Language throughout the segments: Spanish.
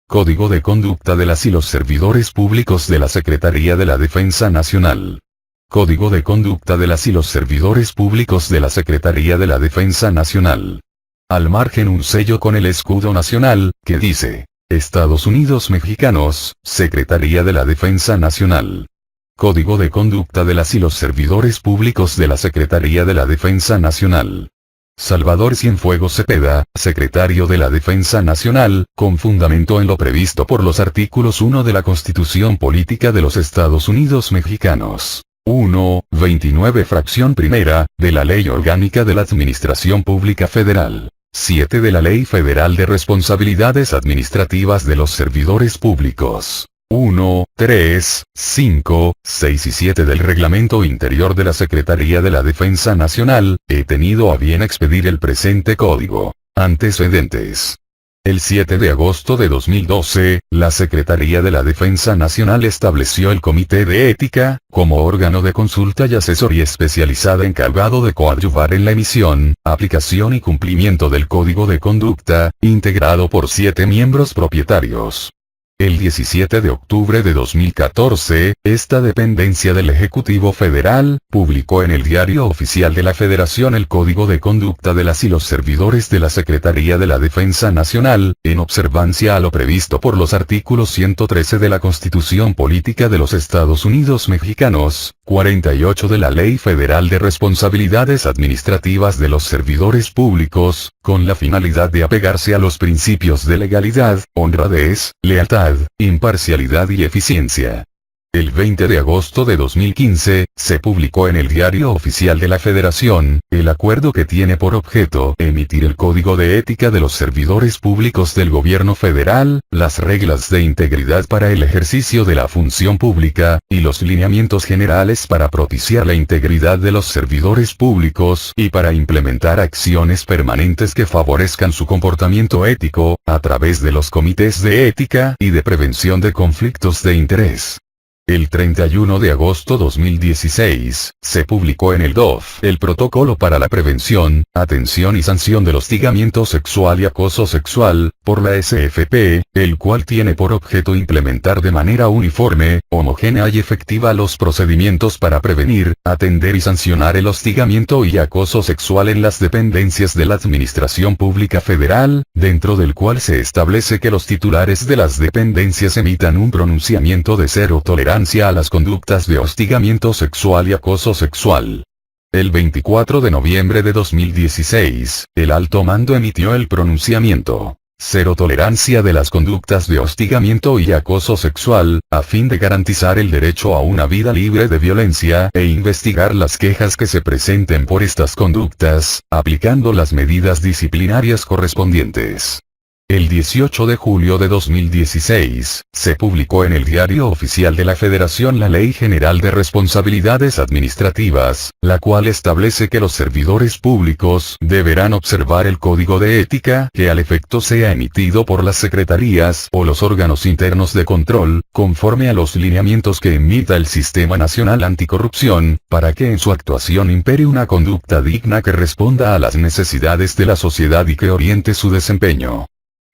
Código de Conducta de las y los Servidores Públicos de la Secretaría de la Defensa Nacional. Código de Conducta de las y los Servidores Públicos de la Secretaría de la Defensa Nacional. Al margen un sello con el escudo nacional, que dice, Estados Unidos Mexicanos, Secretaría de la Defensa Nacional. Código de Conducta de las y los Servidores Públicos de la Secretaría de la Defensa Nacional. Salvador Cienfuegos Cepeda, Secretario de la Defensa Nacional, con fundamento en lo previsto por los artículos 1 de la Constitución Política de los Estados Unidos Mexicanos. 1, 29 fracción primera, de la Ley Orgánica de la Administración Pública Federal. 7 de la Ley Federal de Responsabilidades Administrativas de los Servidores Públicos. 1, 3, 5, 6 y 7 del Reglamento Interior de la Secretaría de la Defensa Nacional, he tenido a bien expedir el presente código. Antecedentes. El 7 de agosto de 2012, la Secretaría de la Defensa Nacional estableció el Comité de Ética, como órgano de consulta y asesoría especializada encargado de coadyuvar en la emisión, aplicación y cumplimiento del Código de Conducta, integrado por 7 miembros propietarios. El 17 de octubre de 2014, esta dependencia del Ejecutivo Federal, publicó en el Diario Oficial de la Federación el Código de Conducta de las y los servidores de la Secretaría de la Defensa Nacional, en observancia a lo previsto por los artículos 113 de la Constitución Política de los Estados Unidos Mexicanos, 48 de la Ley Federal de Responsabilidades Administrativas de los Servidores Públicos, con la finalidad de apegarse a los principios de legalidad, honradez, lealtad, imparcialidad y eficiencia. El 20 de agosto de 2015, se publicó en el Diario Oficial de la Federación, el acuerdo que tiene por objeto emitir el Código de Ética de los Servidores Públicos del Gobierno Federal, las reglas de integridad para el ejercicio de la función pública, y los lineamientos generales para propiciar la integridad de los servidores públicos y para implementar acciones permanentes que favorezcan su comportamiento ético, a través de los comités de ética y de prevención de conflictos de interés. El 31 de agosto 2016, se publicó en el DOF el Protocolo para la Prevención, Atención y Sanción del Hostigamiento Sexual y Acoso Sexual, por la SFP, el cual tiene por objeto implementar de manera uniforme, homogénea y efectiva los procedimientos para prevenir, atender y sancionar el hostigamiento y acoso sexual en las dependencias de la Administración Pública Federal, dentro del cual se establece que los titulares de las dependencias emitan un pronunciamiento de cero tolerancia a las conductas de hostigamiento sexual y acoso sexual. El 24 de noviembre de 2016, el alto mando emitió el pronunciamiento Cero tolerancia de las conductas de hostigamiento y acoso sexual, a fin de garantizar el derecho a una vida libre de violencia e investigar las quejas que se presenten por estas conductas, aplicando las medidas disciplinarias correspondientes. El 18 de julio de 2016, se publicó en el Diario Oficial de la Federación la Ley General de Responsabilidades Administrativas, la cual establece que los servidores públicos deberán observar el Código de Ética que al efecto sea emitido por las secretarías o los órganos internos de control, conforme a los lineamientos que emita el Sistema Nacional Anticorrupción, para que en su actuación impere una conducta digna que responda a las necesidades de la sociedad y que oriente su desempeño.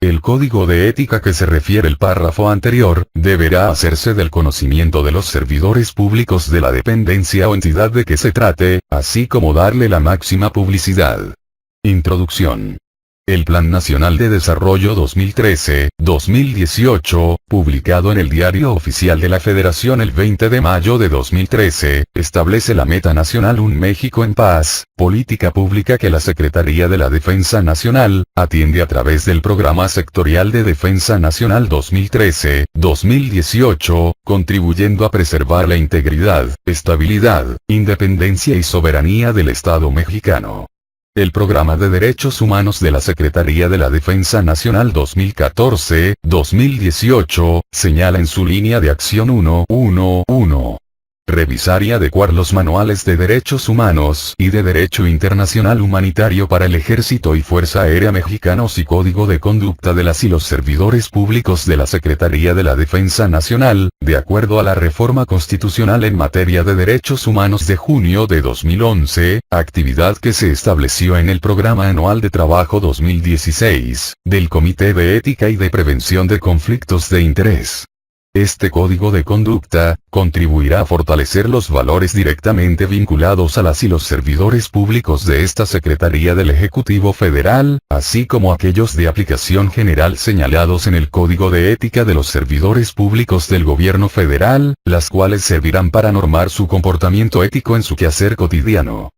El código de ética que se refiere el párrafo anterior, deberá hacerse del conocimiento de los servidores públicos de la dependencia o entidad de que se trate, así como darle la máxima publicidad. Introducción. El Plan Nacional de Desarrollo 2013-2018, publicado en el Diario Oficial de la Federación el 20 de mayo de 2013, establece la meta nacional Un México en Paz, política pública que la Secretaría de la Defensa Nacional atiende a través del Programa Sectorial de Defensa Nacional 2013-2018, contribuyendo a preservar la integridad, estabilidad, independencia y soberanía del Estado mexicano. El Programa de Derechos Humanos de la Secretaría de la Defensa Nacional 2014-2018, señala en su línea de acción 1.1.1. revisar y adecuar los manuales de derechos humanos y de derecho internacional humanitario para el Ejército y Fuerza Aérea Mexicanos y Código de Conducta de las y los servidores públicos de la Secretaría de la Defensa Nacional, de acuerdo a la reforma constitucional en materia de derechos humanos de junio de 2011, actividad que se estableció en el Programa Anual de Trabajo 2016, del Comité de Ética y de Prevención de Conflictos de Interés. Este código de conducta contribuirá a fortalecer los valores directamente vinculados a las y los servidores públicos de esta Secretaría del Ejecutivo Federal, así como aquellos de aplicación general señalados en el Código de Ética de los Servidores Públicos del Gobierno Federal, las cuales servirán para normar su comportamiento ético en su quehacer cotidiano.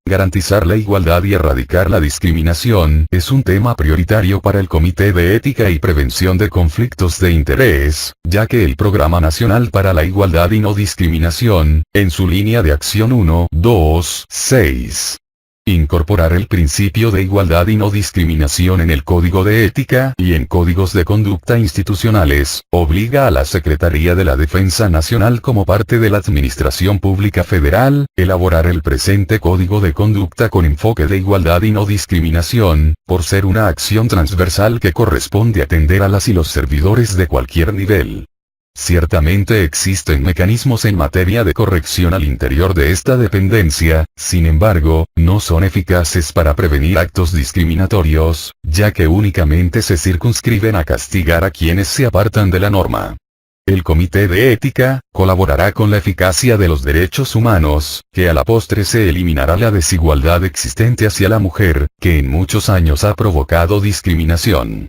Garantizar la igualdad y erradicar la discriminación es un tema prioritario para el Comité de Ética y Prevención de Conflictos de Interés, ya que el Programa Nacional para la Igualdad y No Discriminación, en su línea de acción 1, 2, 6, incorporar el principio de igualdad y no discriminación en el Código de Ética y en códigos de conducta institucionales, obliga a la Secretaría de la Defensa Nacional como parte de la Administración Pública Federal, elaborar el presente Código de Conducta con enfoque de igualdad y no discriminación, por ser una acción transversal que corresponde atender a las y los servidores de cualquier nivel. Ciertamente existen mecanismos en materia de corrección al interior de esta dependencia, sin embargo, no son eficaces para prevenir actos discriminatorios, ya que únicamente se circunscriben a castigar a quienes se apartan de la norma. El Comité de Ética colaborará con la eficacia de los derechos humanos, que a la postre se eliminará la desigualdad existente hacia la mujer, que en muchos años ha provocado discriminación.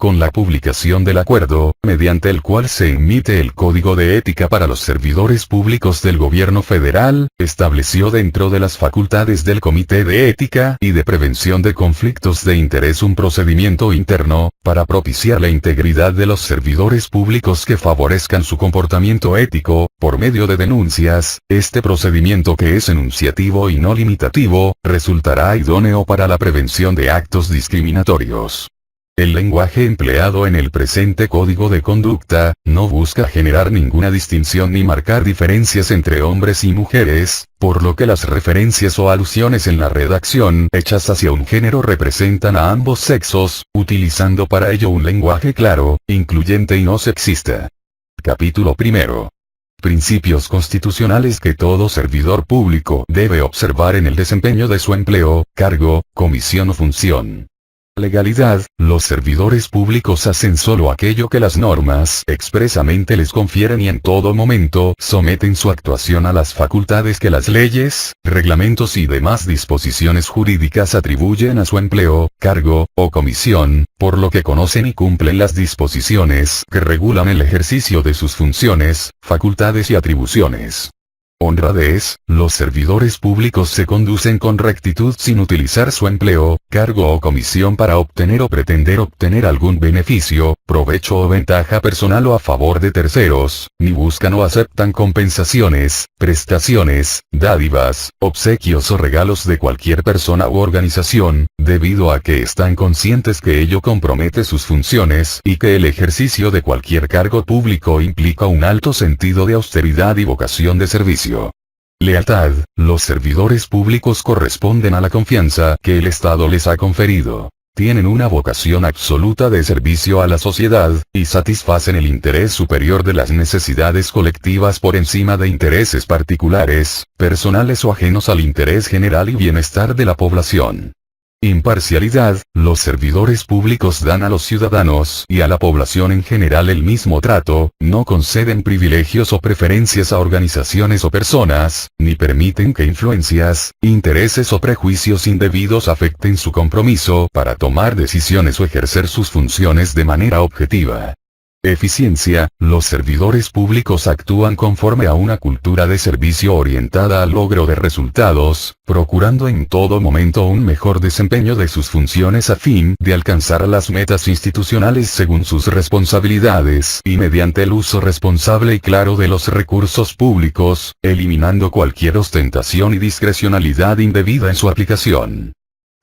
Con la publicación del acuerdo, mediante el cual se emite el Código de Ética para los servidores públicos del Gobierno Federal, estableció dentro de las facultades del Comité de Ética y de Prevención de Conflictos de Interés un procedimiento interno, para propiciar la integridad de los servidores públicos que favorezcan su comportamiento ético, por medio de denuncias. Este procedimiento, que es enunciativo y no limitativo, resultará idóneo para la prevención de actos discriminatorios. El lenguaje empleado en el presente Código de Conducta no busca generar ninguna distinción ni marcar diferencias entre hombres y mujeres, por lo que las referencias o alusiones en la redacción hechas hacia un género representan a ambos sexos, utilizando para ello un lenguaje claro, incluyente y no sexista. Capítulo primero. Principios constitucionales que todo servidor público debe observar en el desempeño de su empleo, cargo, comisión o función. Legalidad: los servidores públicos hacen solo aquello que las normas expresamente les confieren y en todo momento someten su actuación a las facultades que las leyes, reglamentos y demás disposiciones jurídicas atribuyen a su empleo, cargo, o comisión, por lo que conocen y cumplen las disposiciones que regulan el ejercicio de sus funciones, facultades y atribuciones. Honradez: los servidores públicos se conducen con rectitud sin utilizar su empleo, cargo o comisión para obtener o pretender obtener algún beneficio, provecho o ventaja personal o a favor de terceros, ni buscan o aceptan compensaciones, prestaciones, dádivas, obsequios o regalos de cualquier persona u organización, debido a que están conscientes que ello compromete sus funciones y que el ejercicio de cualquier cargo público implica un alto sentido de austeridad y vocación de servicio. Lealtad: los servidores públicos corresponden a la confianza que el Estado les ha conferido. Tienen una vocación absoluta de servicio a la sociedad, y satisfacen el interés superior de las necesidades colectivas por encima de intereses particulares, personales o ajenos al interés general y bienestar de la población. Imparcialidad: los servidores públicos dan a los ciudadanos y a la población en general el mismo trato, no conceden privilegios o preferencias a organizaciones o personas, ni permiten que influencias, intereses o prejuicios indebidos afecten su compromiso para tomar decisiones o ejercer sus funciones de manera objetiva. Eficiencia: los servidores públicos actúan conforme a una cultura de servicio orientada al logro de resultados, procurando en todo momento un mejor desempeño de sus funciones a fin de alcanzar las metas institucionales según sus responsabilidades y mediante el uso responsable y claro de los recursos públicos, eliminando cualquier ostentación y discrecionalidad indebida en su aplicación.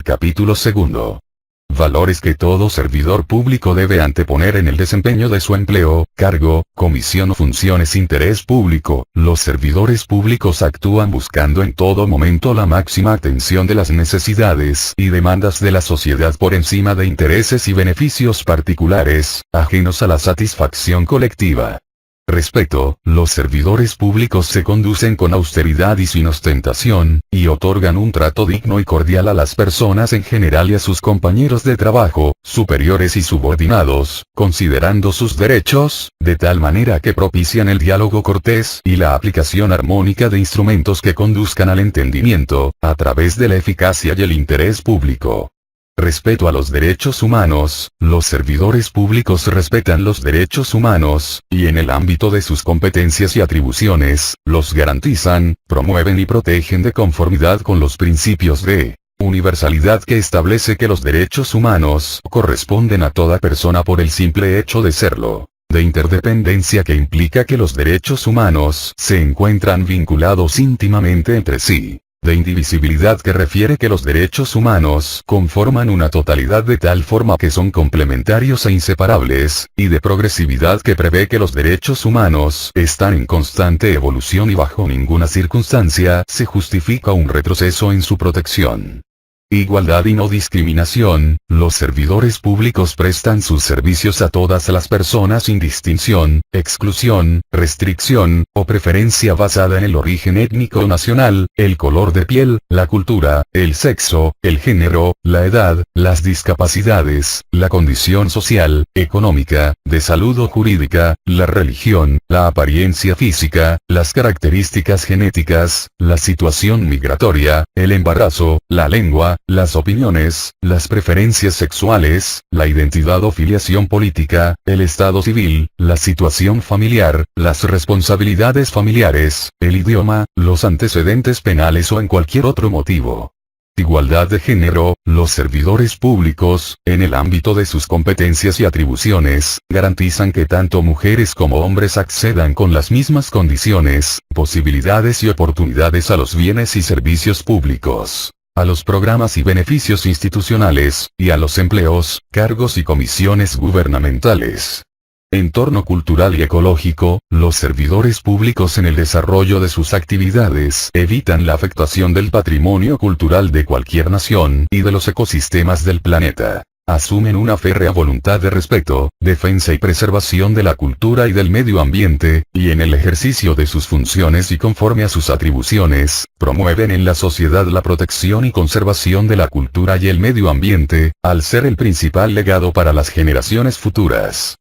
Capítulo segundo. Valores que todo servidor público debe anteponer en el desempeño de su empleo, cargo, comisión o funciones interés público. Los servidores públicos actúan buscando en todo momento la máxima atención de las necesidades y demandas de la sociedad por encima de intereses y beneficios particulares, ajenos a la satisfacción colectiva. Respeto, los servidores públicos se conducen con austeridad y sin ostentación, y otorgan un trato digno y cordial a las personas en general y a sus compañeros de trabajo, superiores y subordinados, considerando sus derechos, de tal manera que propician el diálogo cortés y la aplicación armónica de instrumentos que conduzcan al entendimiento, a través de la eficacia y el interés público. Respeto a los derechos humanos, los servidores públicos respetan los derechos humanos, y en el ámbito de sus competencias y atribuciones, los garantizan, promueven y protegen de conformidad con los principios de universalidad que establece que los derechos humanos corresponden a toda persona por el simple hecho de serlo. De interdependencia que implica que los derechos humanos se encuentran vinculados íntimamente entre sí. De indivisibilidad que refiere que los derechos humanos conforman una totalidad de tal forma que son complementarios e inseparables, y de progresividad que prevé que los derechos humanos están en constante evolución y bajo ninguna circunstancia se justifica un retroceso en su protección. Igualdad y no discriminación, los servidores públicos prestan sus servicios a todas las personas sin distinción, exclusión, restricción, o preferencia basada en el origen étnico o nacional, el color de piel, la cultura, el sexo, el género, la edad, las discapacidades, la condición social, económica, de salud o jurídica, la religión, la apariencia física, las características genéticas, la situación migratoria, el embarazo, la lengua, las opiniones, las preferencias sexuales, la identidad o filiación política, el estado civil, la situación familiar, las responsabilidades familiares, el idioma, los antecedentes penales o en cualquier otro motivo. Igualdad de género, los servidores públicos, en el ámbito de sus competencias y atribuciones, garantizan que tanto mujeres como hombres accedan con las mismas condiciones, posibilidades y oportunidades a los bienes y servicios públicos, a los programas y beneficios institucionales, y a los empleos, cargos y comisiones gubernamentales. Entorno cultural y ecológico, los servidores públicos en el desarrollo de sus actividades evitan la afectación del patrimonio cultural de cualquier nación y de los ecosistemas del planeta. Asumen una férrea voluntad de respeto, defensa y preservación de la cultura y del medio ambiente, y en el ejercicio de sus funciones y conforme a sus atribuciones, promueven en la sociedad la protección y conservación de la cultura y el medio ambiente, al ser el principal legado para las generaciones futuras.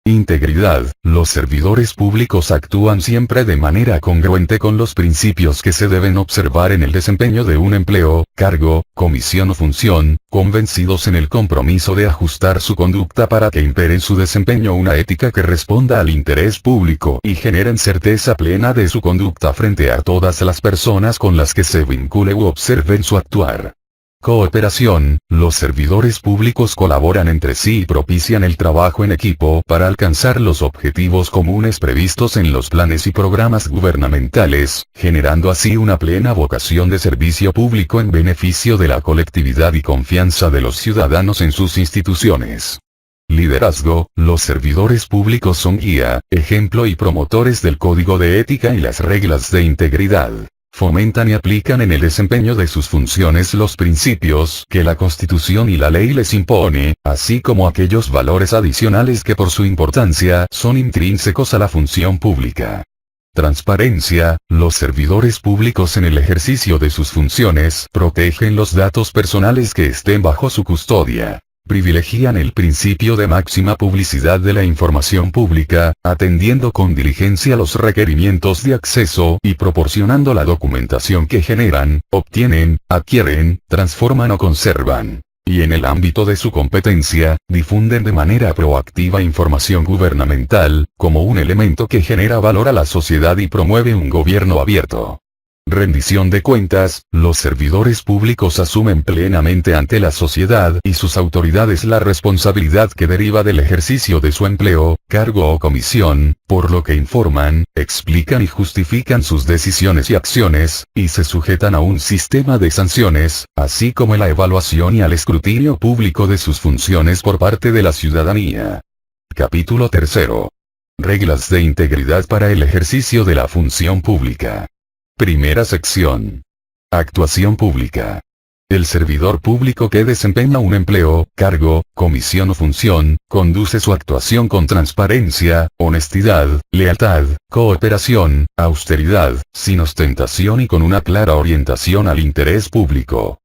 Integridad, los servidores públicos actúan siempre de manera congruente con los principios que se deben observar en el desempeño de un empleo, cargo, comisión o función, convencidos en el compromiso de ajustar su conducta para que impere en su desempeño una ética que responda al interés público y generen certeza plena de su conducta frente a todas las personas con las que se vincule u observen su actuar. Cooperación, los servidores públicos colaboran entre sí y propician el trabajo en equipo para alcanzar los objetivos comunes previstos en los planes y programas gubernamentales, generando así una plena vocación de servicio público en beneficio de la colectividad y confianza de los ciudadanos en sus instituciones. Liderazgo, los servidores públicos son guía, ejemplo y promotores del código de ética y las reglas de integridad. Fomentan y aplican en el desempeño de sus funciones los principios que la Constitución y la ley les impone, así como aquellos valores adicionales que por su importancia son intrínsecos a la función pública. Transparencia, los servidores públicos en el ejercicio de sus funciones protegen los datos personales que estén bajo su custodia. Privilegian el principio de máxima publicidad de la información pública, atendiendo con diligencia los requerimientos de acceso y proporcionando la documentación que generan, obtienen, adquieren, transforman o conservan. Y en el ámbito de su competencia, difunden de manera proactiva información gubernamental, como un elemento que genera valor a la sociedad y promueve un gobierno abierto. Rendición de cuentas: los servidores públicos asumen plenamente ante la sociedad y sus autoridades la responsabilidad que deriva del ejercicio de su empleo, cargo o comisión, por lo que informan, explican y justifican sus decisiones y acciones, y se sujetan a un sistema de sanciones, así como a la evaluación y al escrutinio público de sus funciones por parte de la ciudadanía. Capítulo 3. Reglas de integridad para el ejercicio de la función pública. Primera sección. Actuación pública. El servidor público que desempeña un empleo, cargo, comisión o función, conduce su actuación con transparencia, honestidad, lealtad, cooperación, austeridad, sin ostentación y con una clara orientación al interés público.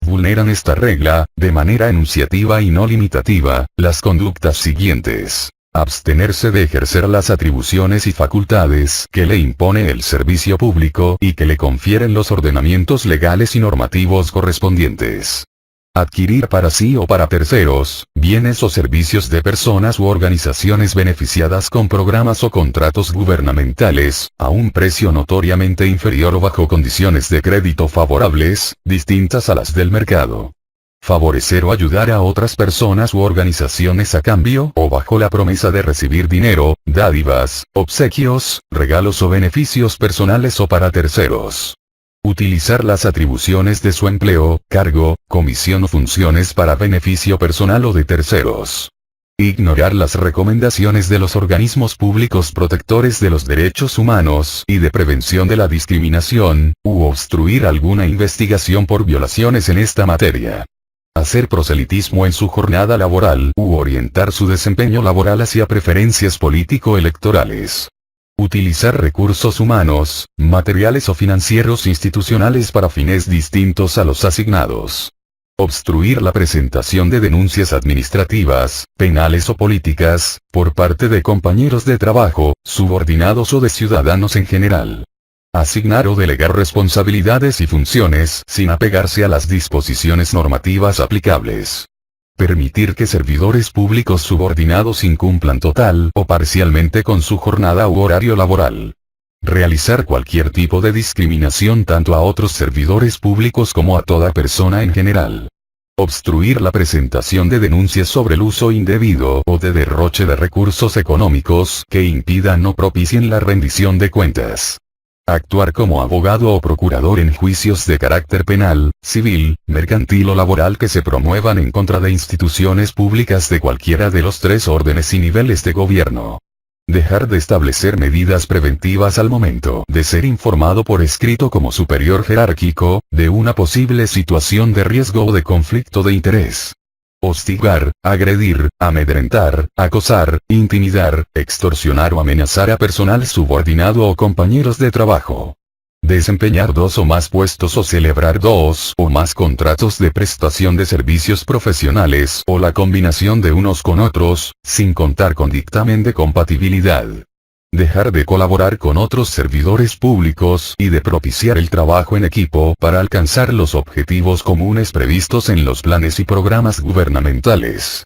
Vulneran esta regla, de manera enunciativa y no limitativa, las conductas siguientes. Abstenerse de ejercer las atribuciones y facultades que le impone el servicio público y que le confieren los ordenamientos legales y normativos correspondientes. Adquirir para sí o para terceros, bienes o servicios de personas u organizaciones beneficiadas con programas o contratos gubernamentales, a un precio notoriamente inferior o bajo condiciones de crédito favorables, distintas a las del mercado. Favorecer o ayudar a otras personas u organizaciones a cambio o bajo la promesa de recibir dinero, dádivas, obsequios, regalos o beneficios personales o para terceros. Utilizar las atribuciones de su empleo, cargo, comisión o funciones para beneficio personal o de terceros. Ignorar las recomendaciones de los organismos públicos protectores de los derechos humanos y de prevención de la discriminación, u obstruir alguna investigación por violaciones en esta materia. Hacer proselitismo en su jornada laboral u orientar su desempeño laboral hacia preferencias político-electorales. Utilizar recursos humanos, materiales o financieros institucionales para fines distintos a los asignados. Obstruir la presentación de denuncias administrativas, penales o políticas, por parte de compañeros de trabajo, subordinados o de ciudadanos en general. Asignar o delegar responsabilidades y funciones sin apegarse a las disposiciones normativas aplicables. Permitir que servidores públicos subordinados incumplan total o parcialmente con su jornada u horario laboral. Realizar cualquier tipo de discriminación tanto a otros servidores públicos como a toda persona en general. Obstruir la presentación de denuncias sobre el uso indebido o de derroche de recursos económicos que impidan o propicien la rendición de cuentas. Actuar como abogado o procurador en juicios de carácter penal, civil, mercantil o laboral que se promuevan en contra de instituciones públicas de cualquiera de los tres órdenes y niveles de gobierno. Dejar de establecer medidas preventivas al momento de ser informado por escrito como superior jerárquico, de una posible situación de riesgo o de conflicto de interés. Hostigar, agredir, amedrentar, acosar, intimidar, extorsionar o amenazar a personal subordinado o compañeros de trabajo. Desempeñar dos o más puestos o celebrar dos o más contratos de prestación de servicios profesionales o la combinación de unos con otros, sin contar con dictamen de compatibilidad. Dejar de colaborar con otros servidores públicos y de propiciar el trabajo en equipo para alcanzar los objetivos comunes previstos en los planes y programas gubernamentales.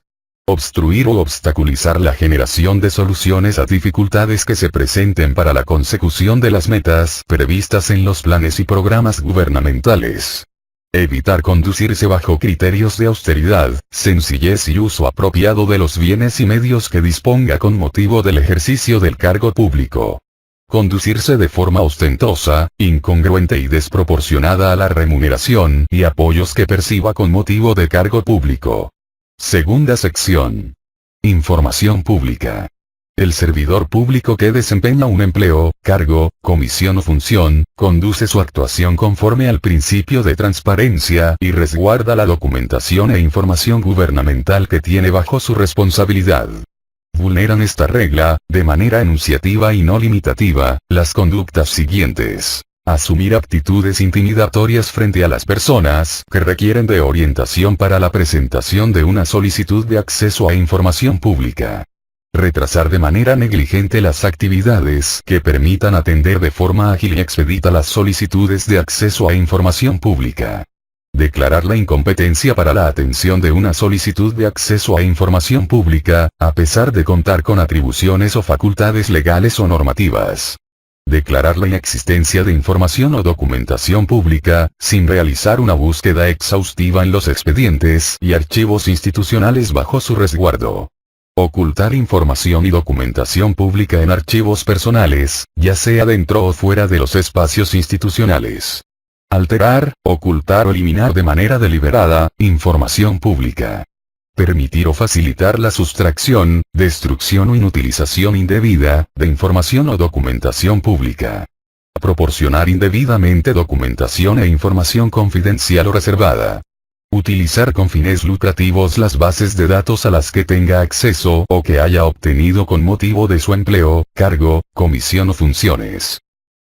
Obstruir o obstaculizar la generación de soluciones a dificultades que se presenten para la consecución de las metas previstas en los planes y programas gubernamentales. Evitar conducirse bajo criterios de austeridad, sencillez y uso apropiado de los bienes y medios que disponga con motivo del ejercicio del cargo público. Conducirse de forma ostentosa, incongruente y desproporcionada a la remuneración y apoyos que perciba con motivo de cargo público. Segunda sección. Información pública. El servidor público que desempeña un empleo, cargo, comisión o función, conduce su actuación conforme al principio de transparencia y resguarda la documentación e información gubernamental que tiene bajo su responsabilidad. Vulneran esta regla, de manera enunciativa y no limitativa, las conductas siguientes. Asumir actitudes intimidatorias frente a las personas que requieren de orientación para la presentación de una solicitud de acceso a información pública. Retrasar de manera negligente las actividades que permitan atender de forma ágil y expedita las solicitudes de acceso a información pública. Declarar la incompetencia para la atención de una solicitud de acceso a información pública, a pesar de contar con atribuciones o facultades legales o normativas. Declarar la inexistencia de información o documentación pública, sin realizar una búsqueda exhaustiva en los expedientes y archivos institucionales bajo su resguardo. Ocultar información y documentación pública en archivos personales, ya sea dentro o fuera de los espacios institucionales. Alterar, ocultar o eliminar de manera deliberada, información pública. Permitir o facilitar la sustracción, destrucción o inutilización indebida, de información o documentación pública. Proporcionar indebidamente documentación e información confidencial o reservada. Utilizar con fines lucrativos las bases de datos a las que tenga acceso o que haya obtenido con motivo de su empleo, cargo, comisión o funciones.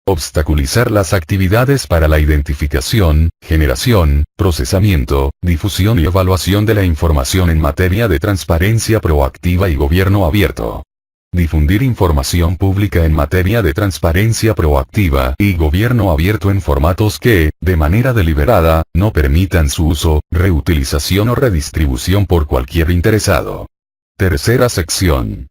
Obstaculizar las actividades para la identificación, generación, procesamiento, difusión y evaluación de la información en materia de transparencia proactiva y gobierno abierto. Difundir información pública en materia de transparencia proactiva y gobierno abierto en formatos que, de manera deliberada, no permitan su uso, reutilización o redistribución por cualquier interesado. Tercera sección.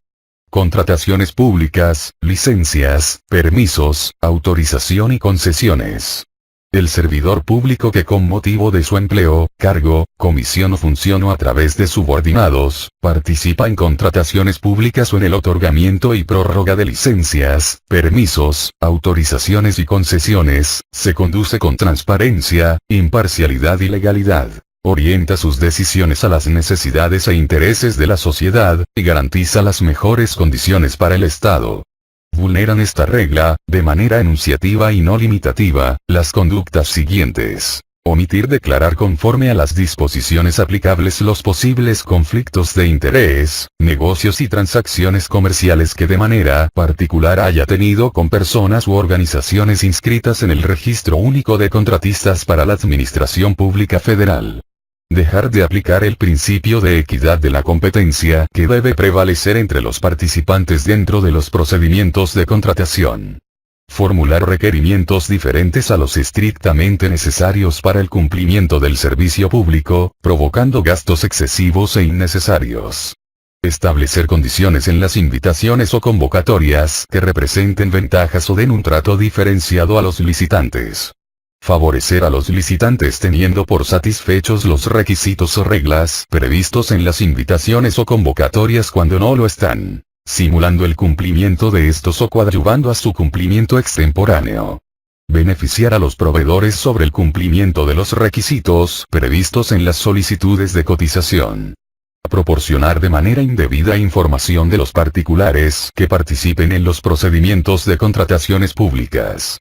Contrataciones públicas, licencias, permisos, autorización y concesiones. El servidor público que con motivo de su empleo, cargo, comisión o función o a través de subordinados, participa en contrataciones públicas o en el otorgamiento y prórroga de licencias, permisos, autorizaciones y concesiones, se conduce con transparencia, imparcialidad y legalidad. Orienta sus decisiones a las necesidades e intereses de la sociedad, y garantiza las mejores condiciones para el Estado. Vulneran esta regla, de manera enunciativa y no limitativa, las conductas siguientes. Omitir declarar conforme a las disposiciones aplicables los posibles conflictos de interés, negocios y transacciones comerciales que de manera particular haya tenido con personas u organizaciones inscritas en el Registro Único de Contratistas para la Administración Pública Federal. Dejar de aplicar el principio de equidad de la competencia que debe prevalecer entre los participantes dentro de los procedimientos de contratación. Formular requerimientos diferentes a los estrictamente necesarios para el cumplimiento del servicio público, provocando gastos excesivos e innecesarios. Establecer condiciones en las invitaciones o convocatorias que representen ventajas o den un trato diferenciado a los licitantes. Favorecer a los licitantes teniendo por satisfechos los requisitos o reglas previstos en las invitaciones o convocatorias cuando no lo están, simulando el cumplimiento de estos o coadyuvando a su cumplimiento extemporáneo. Beneficiar a los proveedores sobre el cumplimiento de los requisitos previstos en las solicitudes de cotización. Proporcionar de manera indebida información de los particulares que participen en los procedimientos de contrataciones públicas.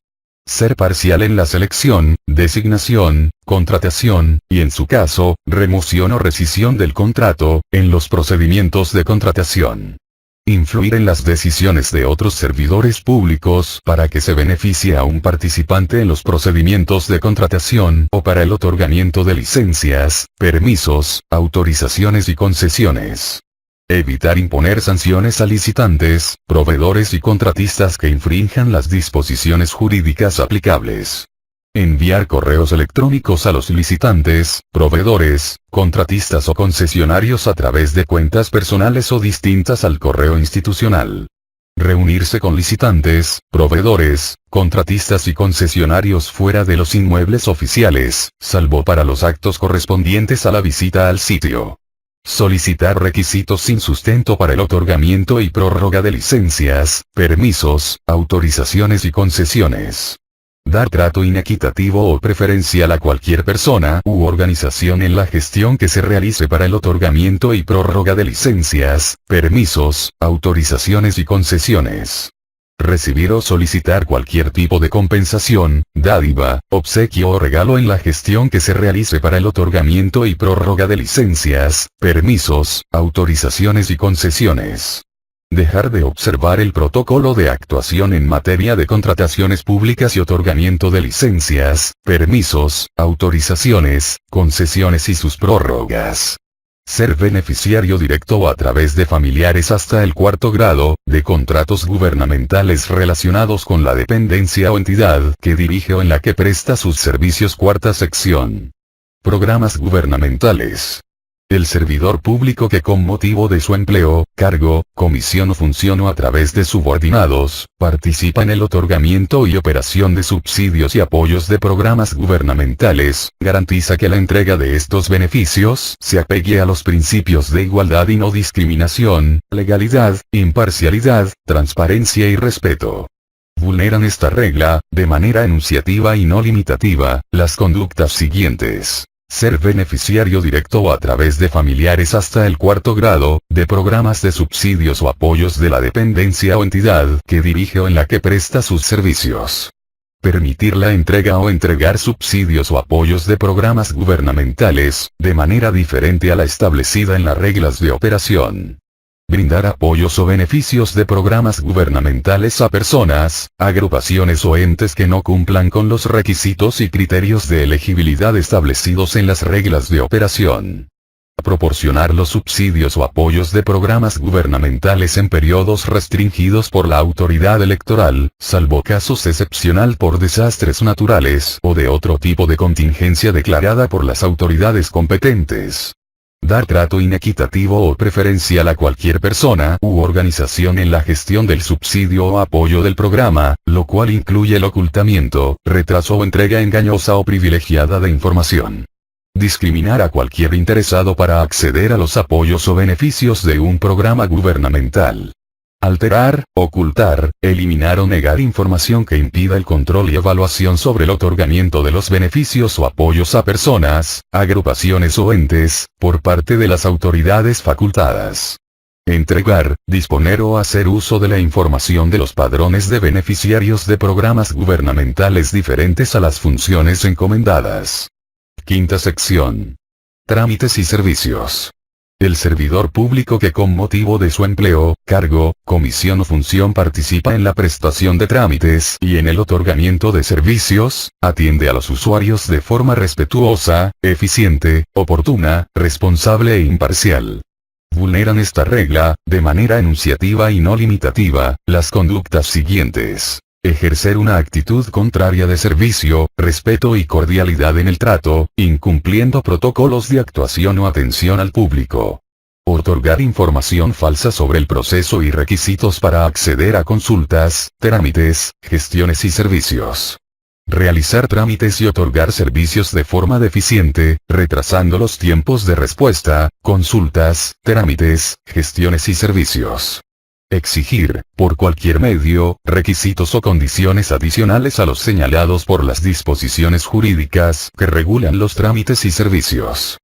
Ser parcial en la selección, designación, contratación, y en su caso, remoción o rescisión del contrato, en los procedimientos de contratación. Influir en las decisiones de otros servidores públicos para que se beneficie a un participante en los procedimientos de contratación o para el otorgamiento de licencias, permisos, autorizaciones y concesiones. Evitar imponer sanciones a licitantes, proveedores y contratistas que infrinjan las disposiciones jurídicas aplicables. Enviar correos electrónicos a los licitantes, proveedores, contratistas o concesionarios a través de cuentas personales o distintas al correo institucional. Reunirse con licitantes, proveedores, contratistas y concesionarios fuera de los inmuebles oficiales, salvo para los actos correspondientes a la visita al sitio. Solicitar requisitos sin sustento para el otorgamiento y prórroga de licencias, permisos, autorizaciones y concesiones. Dar trato inequitativo o preferencial a cualquier persona u organización en la gestión que se realice para el otorgamiento y prórroga de licencias, permisos, autorizaciones y concesiones. Recibir o solicitar cualquier tipo de compensación, dádiva, obsequio o regalo en la gestión que se realice para el otorgamiento y prórroga de licencias, permisos, autorizaciones y concesiones. Dejar de observar el protocolo de actuación en materia de contrataciones públicas y otorgamiento de licencias, permisos, autorizaciones, concesiones y sus prórrogas. Ser beneficiario directo o a través de familiares hasta el 4º grado, de contratos gubernamentales relacionados con la dependencia o entidad que dirige o en la que presta sus servicios. 4ª sección. Programas gubernamentales. El servidor público que con motivo de su empleo, cargo, comisión o función o a través de subordinados, participa en el otorgamiento y operación de subsidios y apoyos de programas gubernamentales, garantiza que la entrega de estos beneficios se apegue a los principios de igualdad y no discriminación, legalidad, imparcialidad, transparencia y respeto. Vulneran esta regla, de manera enunciativa y no limitativa, las conductas siguientes. Ser beneficiario directo o a través de familiares hasta el cuarto grado, de programas de subsidios o apoyos de la dependencia o entidad que dirige o en la que presta sus servicios. Permitir la entrega o entregar subsidios o apoyos de programas gubernamentales, de manera diferente a la establecida en las reglas de operación. Brindar apoyos o beneficios de programas gubernamentales a personas, agrupaciones o entes que no cumplan con los requisitos y criterios de elegibilidad establecidos en las reglas de operación. Proporcionar los subsidios o apoyos de programas gubernamentales en periodos restringidos por la autoridad electoral, salvo casos excepcional por desastres naturales o de otro tipo de contingencia declarada por las autoridades competentes. Dar trato inequitativo o preferencial a cualquier persona u organización en la gestión del subsidio o apoyo del programa, lo cual incluye el ocultamiento, retraso o entrega engañosa o privilegiada de información. Discriminar a cualquier interesado para acceder a los apoyos o beneficios de un programa gubernamental. Alterar, ocultar, eliminar o negar información que impida el control y evaluación sobre el otorgamiento de los beneficios o apoyos a personas, agrupaciones o entes, por parte de las autoridades facultadas. Entregar, disponer o hacer uso de la información de los padrones de beneficiarios de programas gubernamentales diferentes a las funciones encomendadas. Quinta sección. Trámites y servicios. El servidor público que con motivo de su empleo, cargo, comisión o función participa en la prestación de trámites y en el otorgamiento de servicios, atiende a los usuarios de forma respetuosa, eficiente, oportuna, responsable e imparcial. Vulneran esta regla, de manera enunciativa y no limitativa, las conductas siguientes. Ejercer una actitud contraria de servicio, respeto y cordialidad en el trato, incumpliendo protocolos de actuación o atención al público. Otorgar información falsa sobre el proceso y requisitos para acceder a consultas, trámites, gestiones y servicios. Realizar trámites y otorgar servicios de forma deficiente, retrasando los tiempos de respuesta, consultas, trámites, gestiones y servicios. Exigir, por cualquier medio, requisitos o condiciones adicionales a los señalados por las disposiciones jurídicas que regulan los trámites y servicios.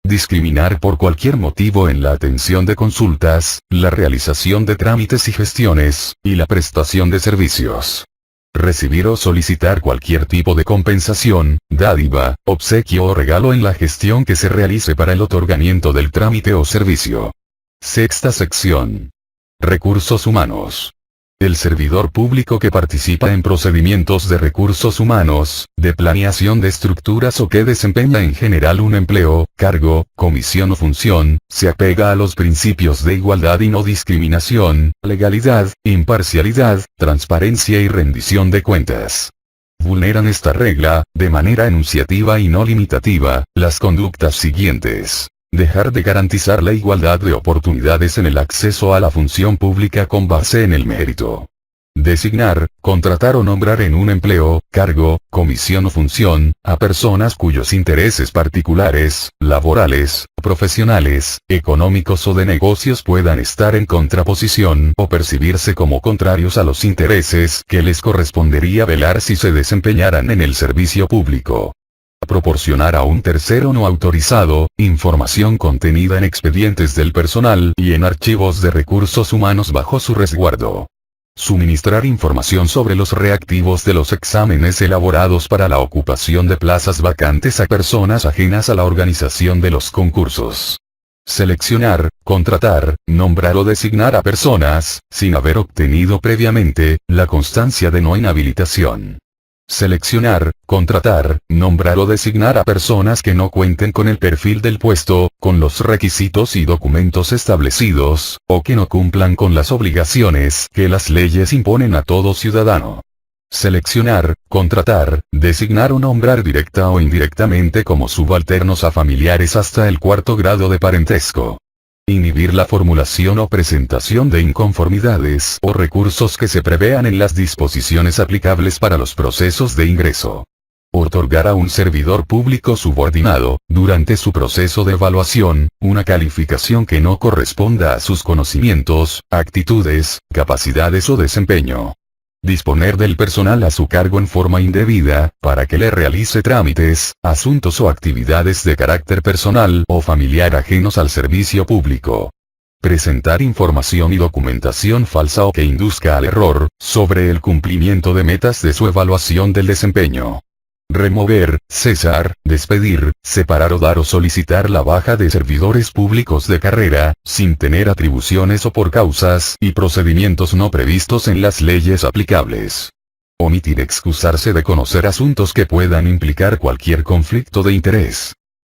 Discriminar por cualquier motivo en la atención de consultas, la realización de trámites y gestiones, y la prestación de servicios. Recibir o solicitar cualquier tipo de compensación, dádiva, obsequio o regalo en la gestión que se realice para el otorgamiento del trámite o servicio. Sexta sección. Recursos humanos. El servidor público que participa en procedimientos de recursos humanos, de planeación de estructuras o que desempeña en general un empleo, cargo, comisión o función, se apega a los principios de igualdad y no discriminación, legalidad, imparcialidad, transparencia y rendición de cuentas. Vulneran esta regla, de manera enunciativa y no limitativa, las conductas siguientes. Dejar de garantizar la igualdad de oportunidades en el acceso a la función pública con base en el mérito. Designar, contratar o nombrar en un empleo, cargo, comisión o función, a personas cuyos intereses particulares, laborales, profesionales, económicos o de negocios puedan estar en contraposición o percibirse como contrarios a los intereses que les correspondería velar si se desempeñaran en el servicio público. Proporcionar a un tercero no autorizado, información contenida en expedientes del personal y en archivos de recursos humanos bajo su resguardo. Suministrar información sobre los reactivos de los exámenes elaborados para la ocupación de plazas vacantes a personas ajenas a la organización de los concursos. Seleccionar, contratar, nombrar o designar a personas, sin haber obtenido previamente, la constancia de no inhabilitación. Seleccionar, contratar, nombrar o designar a personas que no cuenten con el perfil del puesto, con los requisitos y documentos establecidos, o que no cumplan con las obligaciones que las leyes imponen a todo ciudadano. Seleccionar, contratar, designar o nombrar directa o indirectamente como subalternos a familiares hasta el cuarto grado de parentesco. Inhibir la formulación o presentación de inconformidades o recursos que se prevean en las disposiciones aplicables para los procesos de ingreso. Otorgar a un servidor público subordinado, durante su proceso de evaluación, una calificación que no corresponda a sus conocimientos, actitudes, capacidades o desempeño. Disponer del personal a su cargo en forma indebida, para que le realice trámites, asuntos o actividades de carácter personal o familiar ajenos al servicio público. Presentar información y documentación falsa o que induzca al error, sobre el cumplimiento de metas de su evaluación del desempeño. Remover, cesar, despedir, separar o dar o solicitar la baja de servidores públicos de carrera, sin tener atribuciones o por causas y procedimientos no previstos en las leyes aplicables. Omitir excusarse de conocer asuntos que puedan implicar cualquier conflicto de interés.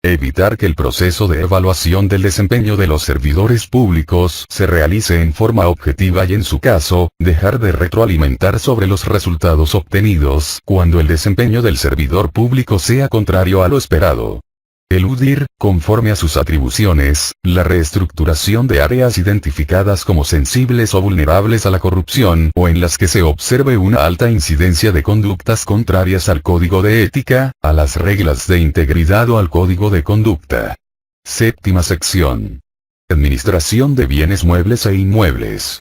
Evitar que el proceso de evaluación del desempeño de los servidores públicos se realice en forma objetiva y en su caso, dejar de retroalimentar sobre los resultados obtenidos cuando el desempeño del servidor público sea contrario a lo esperado. Eludir, conforme a sus atribuciones, la reestructuración de áreas identificadas como sensibles o vulnerables a la corrupción o en las que se observe una alta incidencia de conductas contrarias al código de ética, a las reglas de integridad o al código de conducta. Séptima sección. Administración de bienes muebles e inmuebles.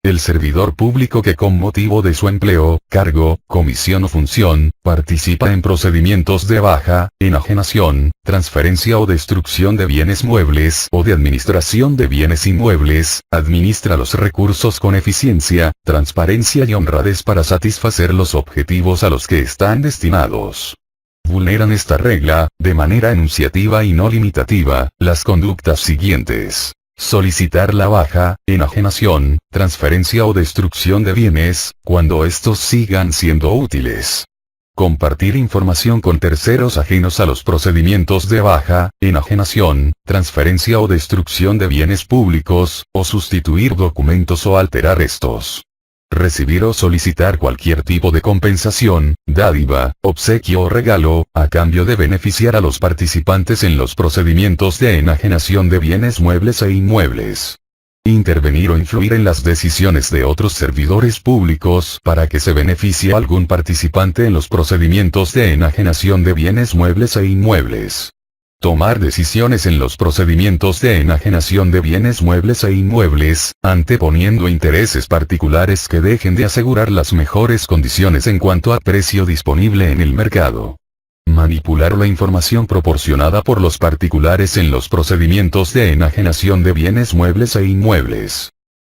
El servidor público que con motivo de su empleo, cargo, comisión o función, participa en procedimientos de baja, enajenación, transferencia o destrucción de bienes muebles o de administración de bienes inmuebles, administra los recursos con eficiencia, transparencia y honradez para satisfacer los objetivos a los que están destinados. Vulneran esta regla, de manera enunciativa y no limitativa, las conductas siguientes. Solicitar la baja, enajenación, transferencia o destrucción de bienes, cuando estos sigan siendo útiles. Compartir información con terceros ajenos a los procedimientos de baja, enajenación, transferencia o destrucción de bienes públicos, o sustituir documentos o alterar estos. Recibir o solicitar cualquier tipo de compensación, dádiva, obsequio o regalo, a cambio de beneficiar a los participantes en los procedimientos de enajenación de bienes muebles e inmuebles. Intervenir o influir en las decisiones de otros servidores públicos para que se beneficie a algún participante en los procedimientos de enajenación de bienes muebles e inmuebles. Tomar decisiones en los procedimientos de enajenación de bienes muebles e inmuebles, anteponiendo intereses particulares que dejen de asegurar las mejores condiciones en cuanto a precio disponible en el mercado. Manipular la información proporcionada por los particulares en los procedimientos de enajenación de bienes muebles e inmuebles.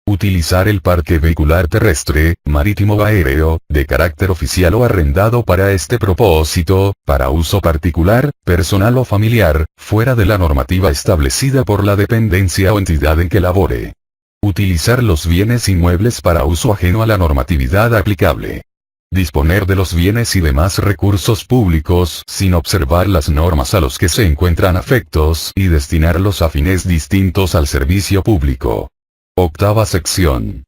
Utilizar el parque vehicular terrestre, marítimo o aéreo, de carácter oficial o arrendado para este propósito, para uso particular, personal o familiar, fuera de la normativa establecida por la dependencia o entidad en que labore. Utilizar los bienes inmuebles para uso ajeno a la normatividad aplicable. Disponer de los bienes y demás recursos públicos sin observar las normas a los que se encuentran afectos y destinarlos a fines distintos al servicio público. Octava sección.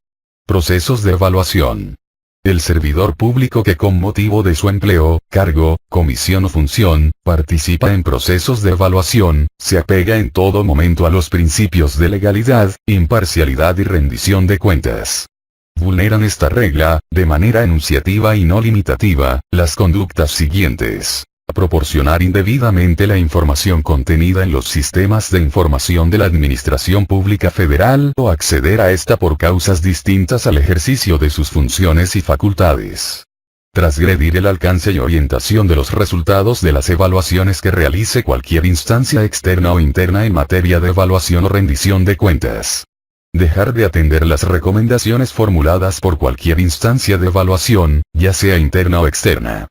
Procesos de evaluación. El servidor público que con motivo de su empleo, cargo, comisión o función, participa en procesos de evaluación, se apega en todo momento a los principios de legalidad, imparcialidad y rendición de cuentas. Vulneran esta regla, de manera enunciativa y no limitativa, las conductas siguientes. Proporcionar indebidamente la información contenida en los sistemas de información de la Administración Pública Federal o acceder a esta por causas distintas al ejercicio de sus funciones y facultades. Transgredir el alcance y orientación de los resultados de las evaluaciones que realice cualquier instancia externa o interna en materia de evaluación o rendición de cuentas. Dejar de atender las recomendaciones formuladas por cualquier instancia de evaluación, ya sea interna o externa.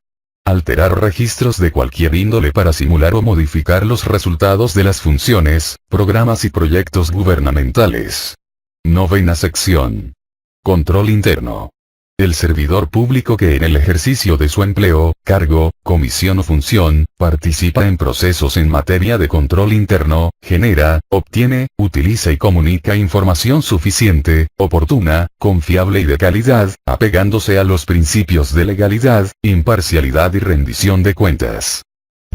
Alterar registros de cualquier índole para simular o modificar los resultados de las funciones, programas y proyectos gubernamentales. Novena sección. Control interno. El servidor público que en el ejercicio de su empleo, cargo, comisión o función, participa en procesos en materia de control interno, genera, obtiene, utiliza y comunica información suficiente, oportuna, confiable y de calidad, apegándose a los principios de legalidad, imparcialidad y rendición de cuentas.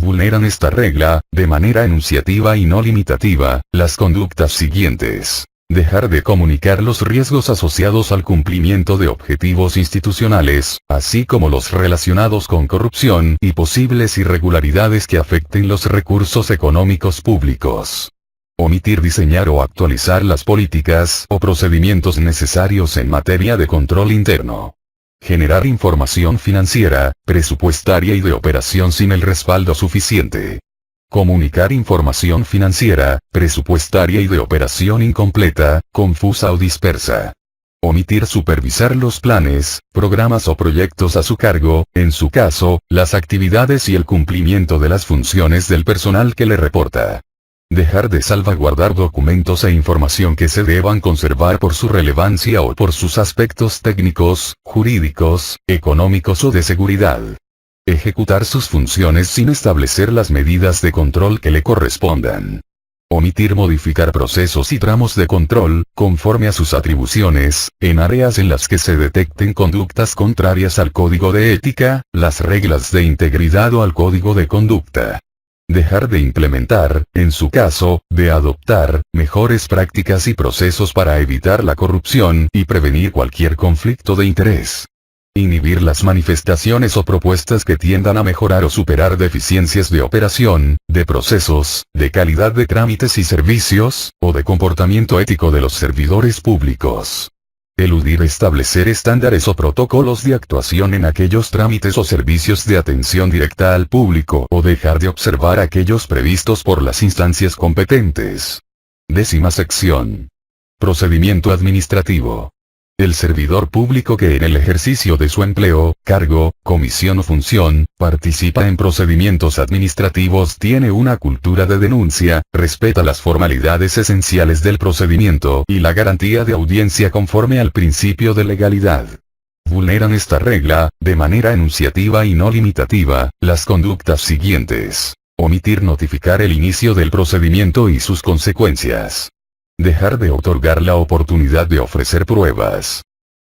Vulneran esta regla, de manera enunciativa y no limitativa, las conductas siguientes. Dejar de comunicar los riesgos asociados al cumplimiento de objetivos institucionales, así como los relacionados con corrupción y posibles irregularidades que afecten los recursos económicos públicos. Omitir diseñar o actualizar las políticas o procedimientos necesarios en materia de control interno. Generar información financiera, presupuestaria y de operación sin el respaldo suficiente. Comunicar información financiera, presupuestaria y de operación incompleta, confusa o dispersa. Omitir supervisar los planes, programas o proyectos a su cargo, en su caso, las actividades y el cumplimiento de las funciones del personal que le reporta. Dejar de salvaguardar documentos e información que se deban conservar por su relevancia o por sus aspectos técnicos, jurídicos, económicos o de seguridad. Ejecutar sus funciones sin establecer las medidas de control que le correspondan. Omitir modificar procesos y tramos de control, conforme a sus atribuciones, en áreas en las que se detecten conductas contrarias al código de ética, las reglas de integridad o al código de conducta. Dejar de implementar, en su caso, de adoptar, mejores prácticas y procesos para evitar la corrupción y prevenir cualquier conflicto de interés. Inhibir las manifestaciones o propuestas que tiendan a mejorar o superar deficiencias de operación, de procesos, de calidad de trámites y servicios, o de comportamiento ético de los servidores públicos. Eludir establecer estándares o protocolos de actuación en aquellos trámites o servicios de atención directa al público o dejar de observar aquellos previstos por las instancias competentes. 10ª sección. Procedimiento administrativo. El servidor público que en el ejercicio de su empleo, cargo, comisión o función, participa en procedimientos administrativos tiene una cultura de denuncia, respeta las formalidades esenciales del procedimiento y la garantía de audiencia conforme al principio de legalidad. Vulneran esta regla, de manera enunciativa y no limitativa, las conductas siguientes. Omitir notificar el inicio del procedimiento y sus consecuencias. Dejar de otorgar la oportunidad de ofrecer pruebas.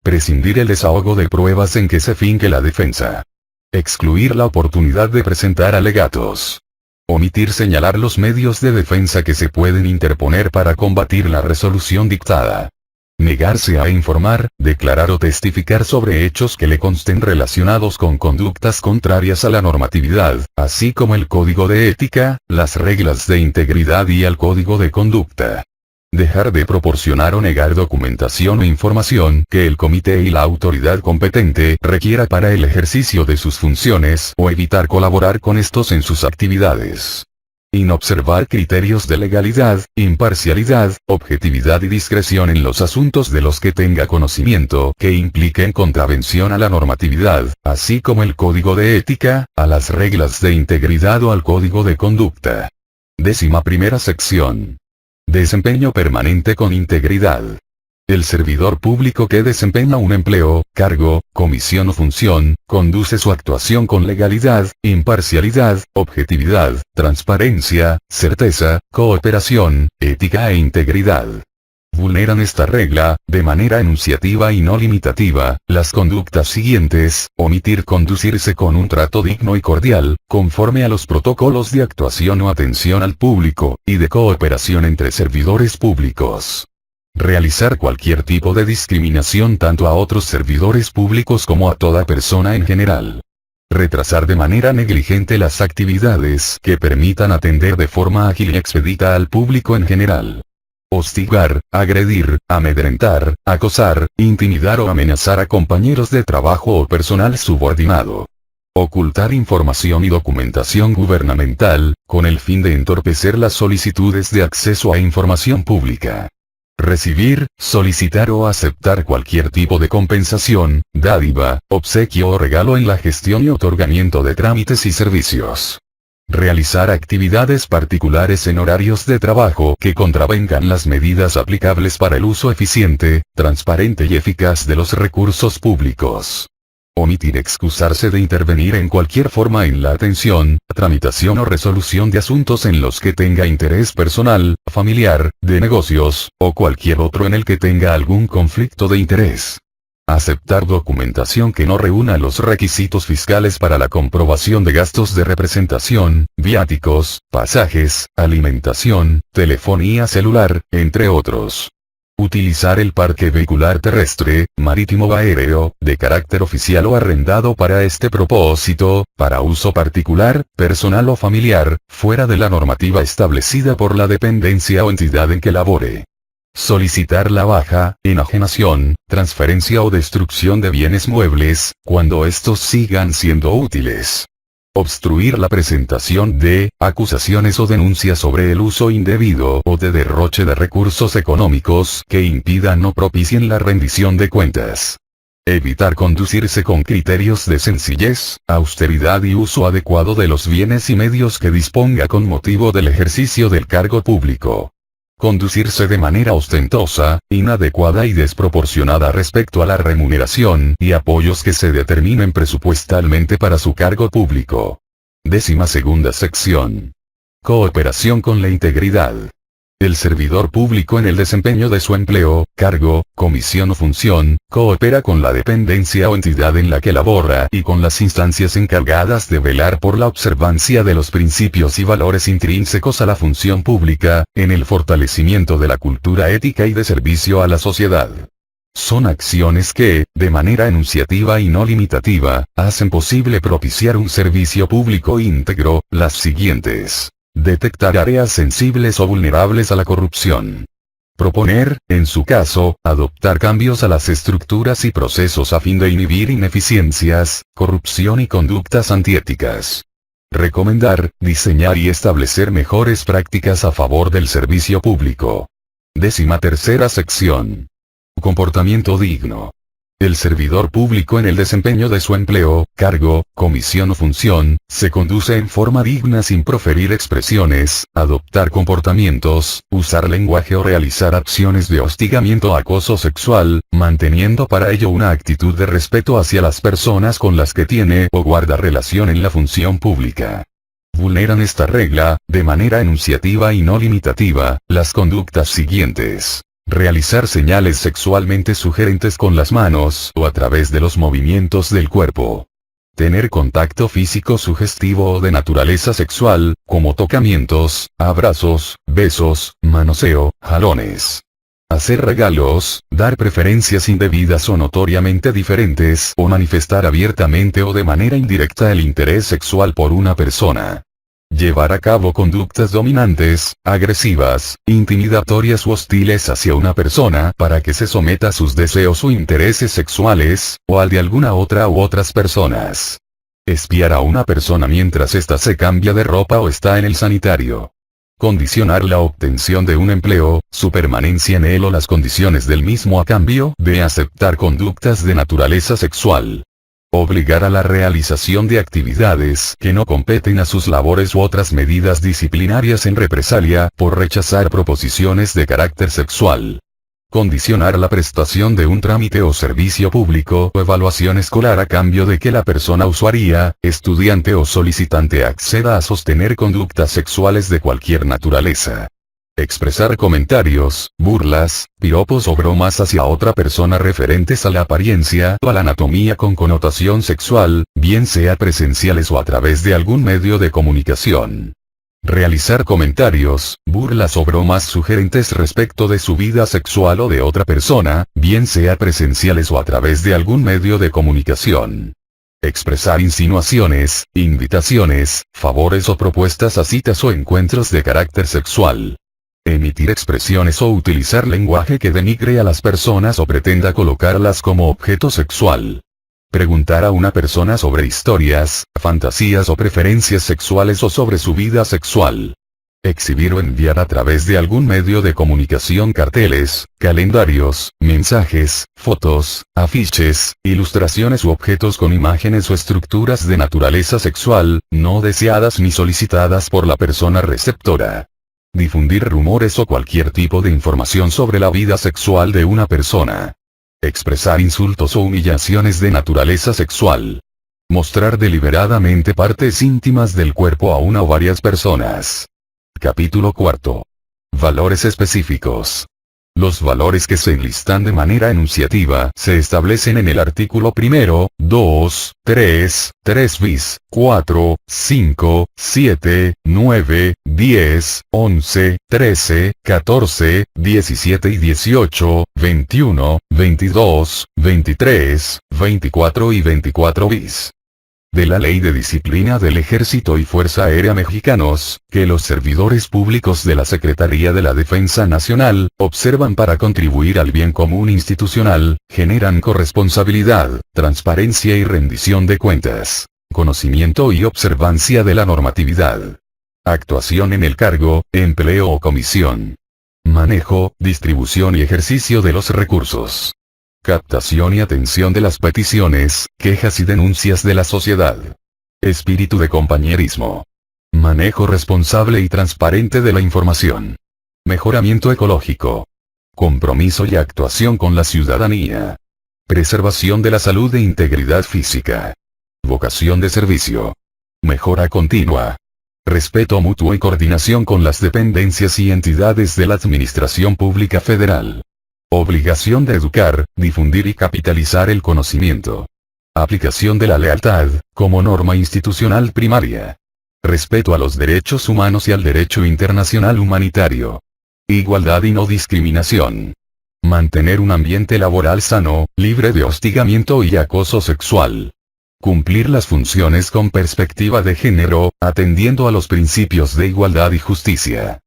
Prescindir el desahogo de pruebas en que se finque la defensa. Excluir la oportunidad de presentar alegatos. Omitir señalar los medios de defensa que se pueden interponer para combatir la resolución dictada. Negarse a informar, declarar o testificar sobre hechos que le consten relacionados con conductas contrarias a la normatividad, así como el código de ética, las reglas de integridad y el código de conducta. Dejar de proporcionar o negar documentación o información que el comité y la autoridad competente requiera para el ejercicio de sus funciones o evitar colaborar con estos en sus actividades. Inobservar criterios de legalidad, imparcialidad, objetividad y discreción en los asuntos de los que tenga conocimiento que impliquen contravención a la normatividad, así como el código de ética, a las reglas de integridad o al código de conducta. 11ª sección. Desempeño permanente con integridad. El servidor público que desempeña un empleo, cargo, comisión o función, conduce su actuación con legalidad, imparcialidad, objetividad, transparencia, certeza, cooperación, ética e integridad. Vulneran esta regla, de manera enunciativa y no limitativa, las conductas siguientes: omitir conducirse con un trato digno y cordial, conforme a los protocolos de actuación o atención al público, y de cooperación entre servidores públicos. Realizar cualquier tipo de discriminación tanto a otros servidores públicos como a toda persona en general. Retrasar de manera negligente las actividades que permitan atender de forma ágil y expedita al público en general. Hostigar, agredir, amedrentar, acosar, intimidar o amenazar a compañeros de trabajo o personal subordinado. Ocultar información y documentación gubernamental, con el fin de entorpecer las solicitudes de acceso a información pública. Recibir, solicitar o aceptar cualquier tipo de compensación, dádiva, obsequio o regalo en la gestión y otorgamiento de trámites y servicios. Realizar actividades particulares en horarios de trabajo que contravengan las medidas aplicables para el uso eficiente, transparente y eficaz de los recursos públicos. Omitir excusarse de intervenir en cualquier forma en la atención, tramitación o resolución de asuntos en los que tenga interés personal, familiar, de negocios, o cualquier otro en el que tenga algún conflicto de interés. Aceptar documentación que no reúna los requisitos fiscales para la comprobación de gastos de representación, viáticos, pasajes, alimentación, telefonía celular, entre otros. Utilizar el parque vehicular terrestre, marítimo o aéreo, de carácter oficial o arrendado para este propósito, para uso particular, personal o familiar, fuera de la normativa establecida por la dependencia o entidad en que labore. Solicitar la baja, enajenación, transferencia o destrucción de bienes muebles, cuando estos sigan siendo útiles. Obstruir la presentación de acusaciones o denuncias sobre el uso indebido o de derroche de recursos económicos que impidan o propicien la rendición de cuentas. Evitar conducirse con criterios de sencillez, austeridad y uso adecuado de los bienes y medios que disponga con motivo del ejercicio del cargo público. Conducirse de manera ostentosa, inadecuada y desproporcionada respecto a la remuneración y apoyos que se determinen presupuestalmente para su cargo público. 12ª sección. Cooperación con la integridad. El servidor público en el desempeño de su empleo, cargo, comisión o función, coopera con la dependencia o entidad en la que labora y con las instancias encargadas de velar por la observancia de los principios y valores intrínsecos a la función pública, en el fortalecimiento de la cultura ética y de servicio a la sociedad. Son acciones que, de manera enunciativa y no limitativa, hacen posible propiciar un servicio público íntegro, las siguientes. Detectar áreas sensibles o vulnerables a la corrupción. Proponer, en su caso, adoptar cambios a las estructuras y procesos a fin de inhibir ineficiencias, corrupción y conductas antiéticas. Recomendar, diseñar y establecer mejores prácticas a favor del servicio público. 13ª sección. Comportamiento digno. El servidor público en el desempeño de su empleo, cargo, comisión o función, se conduce en forma digna sin proferir expresiones, adoptar comportamientos, usar lenguaje o realizar acciones de hostigamiento o acoso sexual, manteniendo para ello una actitud de respeto hacia las personas con las que tiene o guarda relación en la función pública. Vulneran esta regla, de manera enunciativa y no limitativa, las conductas siguientes. Realizar señales sexualmente sugerentes con las manos o a través de los movimientos del cuerpo. Tener contacto físico sugestivo o de naturaleza sexual, como tocamientos, abrazos, besos, manoseo, jalones. Hacer regalos, dar preferencias indebidas o notoriamente diferentes o manifestar abiertamente o de manera indirecta el interés sexual por una persona. Llevar a cabo conductas dominantes, agresivas, intimidatorias u hostiles hacia una persona para que se someta a sus deseos o intereses sexuales, o al de alguna otra u otras personas. Espiar a una persona mientras ésta se cambia de ropa o está en el sanitario. Condicionar la obtención de un empleo, su permanencia en él o las condiciones del mismo a cambio de aceptar conductas de naturaleza sexual. Obligar a la realización de actividades que no competen a sus labores u otras medidas disciplinarias en represalia por rechazar proposiciones de carácter sexual. Condicionar la prestación de un trámite o servicio público o evaluación escolar a cambio de que la persona usuaria, estudiante o solicitante acceda a sostener conductas sexuales de cualquier naturaleza. Expresar comentarios, burlas, piropos o bromas hacia otra persona referentes a la apariencia o a la anatomía con connotación sexual, bien sea presenciales o a través de algún medio de comunicación. Realizar comentarios, burlas o bromas sugerentes respecto de su vida sexual o de otra persona, bien sea presenciales o a través de algún medio de comunicación. Expresar insinuaciones, invitaciones, favores o propuestas a citas o encuentros de carácter sexual. Emitir expresiones o utilizar lenguaje que denigre a las personas o pretenda colocarlas como objeto sexual. Preguntar a una persona sobre historias, fantasías o preferencias sexuales o sobre su vida sexual. Exhibir o enviar a través de algún medio de comunicación carteles, calendarios, mensajes, fotos, afiches, ilustraciones u objetos con imágenes o estructuras de naturaleza sexual, no deseadas ni solicitadas por la persona receptora. Difundir rumores o cualquier tipo de información sobre la vida sexual de una persona. Expresar insultos o humillaciones de naturaleza sexual. Mostrar deliberadamente partes íntimas del cuerpo a una o varias personas. Capítulo 4. Valores específicos. Los valores que se enlistan de manera enunciativa se establecen en el artículo 1, 2, 3, 3 bis, 4, 5, 7, 9, 10, 11, 13, 14, 17 y 18, 21, 22, 23, 24 y 24 bis. De la Ley de Disciplina del Ejército y Fuerza Aérea Mexicanos, que los servidores públicos de la Secretaría de la Defensa Nacional, observan para contribuir al bien común institucional, generan corresponsabilidad, transparencia y rendición de cuentas, conocimiento y observancia de la normatividad. Actuación en el cargo, empleo o comisión. Manejo, distribución y ejercicio de los recursos. Captación y atención de las peticiones, quejas y denuncias de la sociedad. Espíritu de compañerismo. Manejo responsable y transparente de la información. Mejoramiento ecológico. Compromiso y actuación con la ciudadanía. Preservación de la salud e integridad física. Vocación de servicio. Mejora continua. Respeto mutuo y coordinación con las dependencias y entidades de la Administración Pública Federal. Obligación de educar, difundir y capitalizar el conocimiento. Aplicación de la lealtad, como norma institucional primaria. Respeto a los derechos humanos y al derecho internacional humanitario. Igualdad y no discriminación. Mantener un ambiente laboral sano, libre de hostigamiento y acoso sexual. Cumplir las funciones con perspectiva de género, atendiendo a los principios de igualdad y justicia.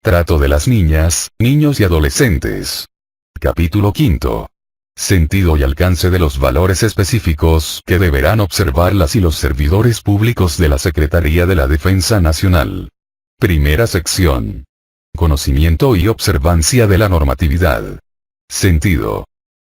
Trato de las niñas, niños y adolescentes. Capítulo 5. Sentido y alcance de los valores específicos que deberán observar las y los servidores públicos de la Secretaría de la Defensa Nacional. Primera sección. Conocimiento y observancia de la normatividad. Sentido.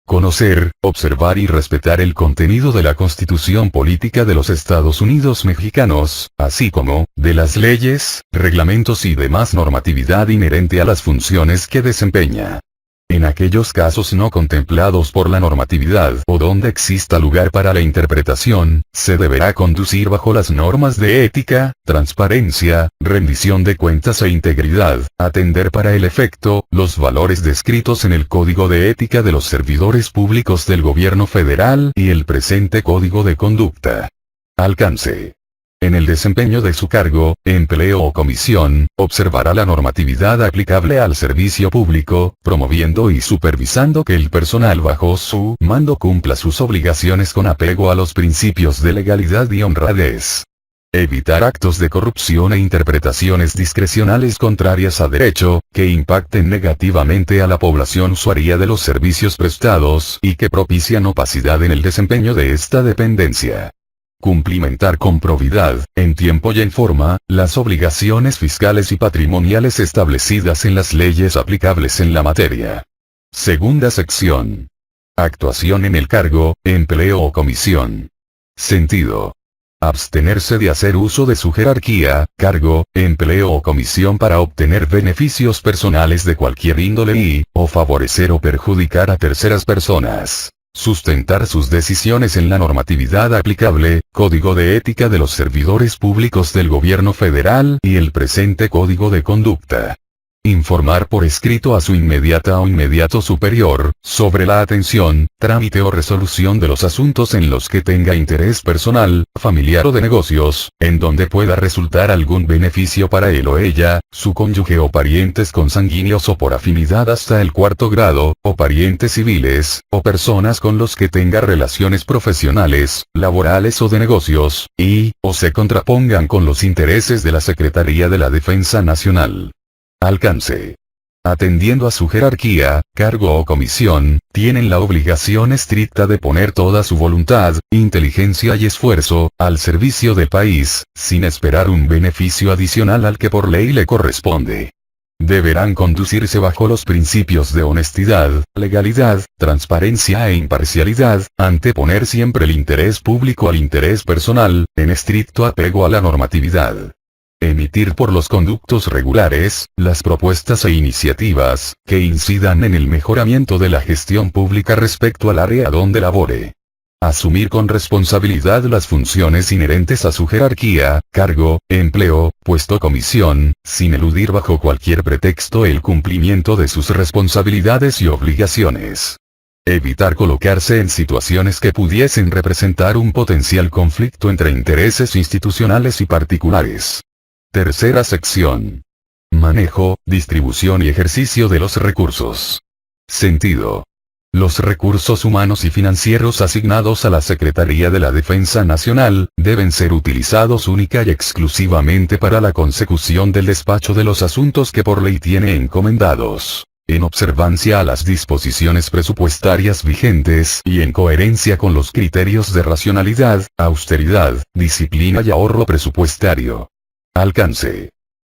Conocer, observar y respetar el contenido de la Constitución Política de los Estados Unidos Mexicanos, así como, de las leyes, reglamentos y demás normatividad inherente a las funciones que desempeña. En aquellos casos no contemplados por la normatividad o donde exista lugar para la interpretación, se deberá conducir bajo las normas de ética, transparencia, rendición de cuentas e integridad, atender para el efecto, los valores descritos en el Código de Ética de los Servidores Públicos del Gobierno Federal y el presente Código de Conducta. Alcance. En el desempeño de su cargo, empleo o comisión, observará la normatividad aplicable al servicio público, promoviendo y supervisando que el personal bajo su mando cumpla sus obligaciones con apego a los principios de legalidad y honradez. Evitar actos de corrupción e interpretaciones discrecionales contrarias a derecho, que impacten negativamente a la población usuaria de los servicios prestados y que propician opacidad en el desempeño de esta dependencia. Cumplimentar con probidad, en tiempo y en forma, las obligaciones fiscales y patrimoniales establecidas en las leyes aplicables en la materia. Segunda sección. Actuación en el cargo, empleo o comisión. Sentido. Abstenerse de hacer uso de su jerarquía, cargo, empleo o comisión para obtener beneficios personales de cualquier índole y, o favorecer o perjudicar a terceras personas. Sustentar sus decisiones en la normatividad aplicable, Código de Ética de los Servidores Públicos del Gobierno Federal y el presente Código de Conducta. Informar por escrito a su inmediata o inmediato superior, sobre la atención, trámite o resolución de los asuntos en los que tenga interés personal, familiar o de negocios, en donde pueda resultar algún beneficio para él o ella, su cónyuge o parientes consanguíneos o por afinidad hasta el 4º grado, o parientes civiles, o personas con los que tenga relaciones profesionales, laborales o de negocios, y, o se contrapongan con los intereses de la Secretaría de la Defensa Nacional. Alcance. Atendiendo a su jerarquía, cargo o comisión, tienen la obligación estricta de poner toda su voluntad, inteligencia y esfuerzo, al servicio del país, sin esperar un beneficio adicional al que por ley le corresponde. Deberán conducirse bajo los principios de honestidad, legalidad, transparencia e imparcialidad, anteponer siempre el interés público al interés personal, en estricto apego a la normatividad. Emitir por los conductos regulares, las propuestas e iniciativas, que incidan en el mejoramiento de la gestión pública respecto al área donde labore. Asumir con responsabilidad las funciones inherentes a su jerarquía, cargo, empleo, puesto o comisión, sin eludir bajo cualquier pretexto el cumplimiento de sus responsabilidades y obligaciones. Evitar colocarse en situaciones que pudiesen representar un potencial conflicto entre intereses institucionales y particulares. Tercera sección. Manejo, distribución y ejercicio de los recursos. Sentido. Los recursos humanos y financieros asignados a la Secretaría de la Defensa Nacional, deben ser utilizados única y exclusivamente para la consecución del despacho de los asuntos que por ley tiene encomendados, en observancia a las disposiciones presupuestarias vigentes y en coherencia con los criterios de racionalidad, austeridad, disciplina y ahorro presupuestario. Alcance.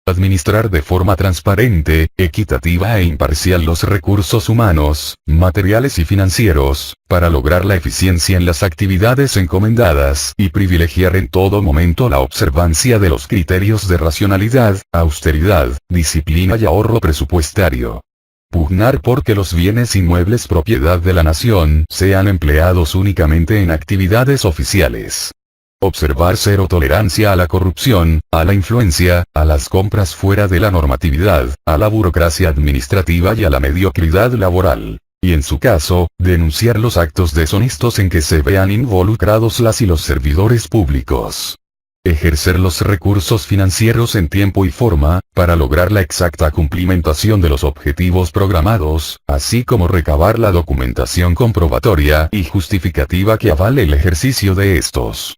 Administrar de forma transparente, equitativa e imparcial los recursos humanos, materiales y financieros, para lograr la eficiencia en las actividades encomendadas y privilegiar en todo momento la observancia de los criterios de racionalidad, austeridad, disciplina y ahorro presupuestario. Pugnar porque los bienes inmuebles propiedad de la nación sean empleados únicamente en actividades oficiales. Observar cero tolerancia a la corrupción, a la influencia, a las compras fuera de la normatividad, a la burocracia administrativa y a la mediocridad laboral. Y en su caso, denunciar los actos deshonestos en que se vean involucrados las y los servidores públicos. Ejercer los recursos financieros en tiempo y forma, para lograr la exacta cumplimentación de los objetivos programados, así como recabar la documentación comprobatoria y justificativa que avale el ejercicio de estos.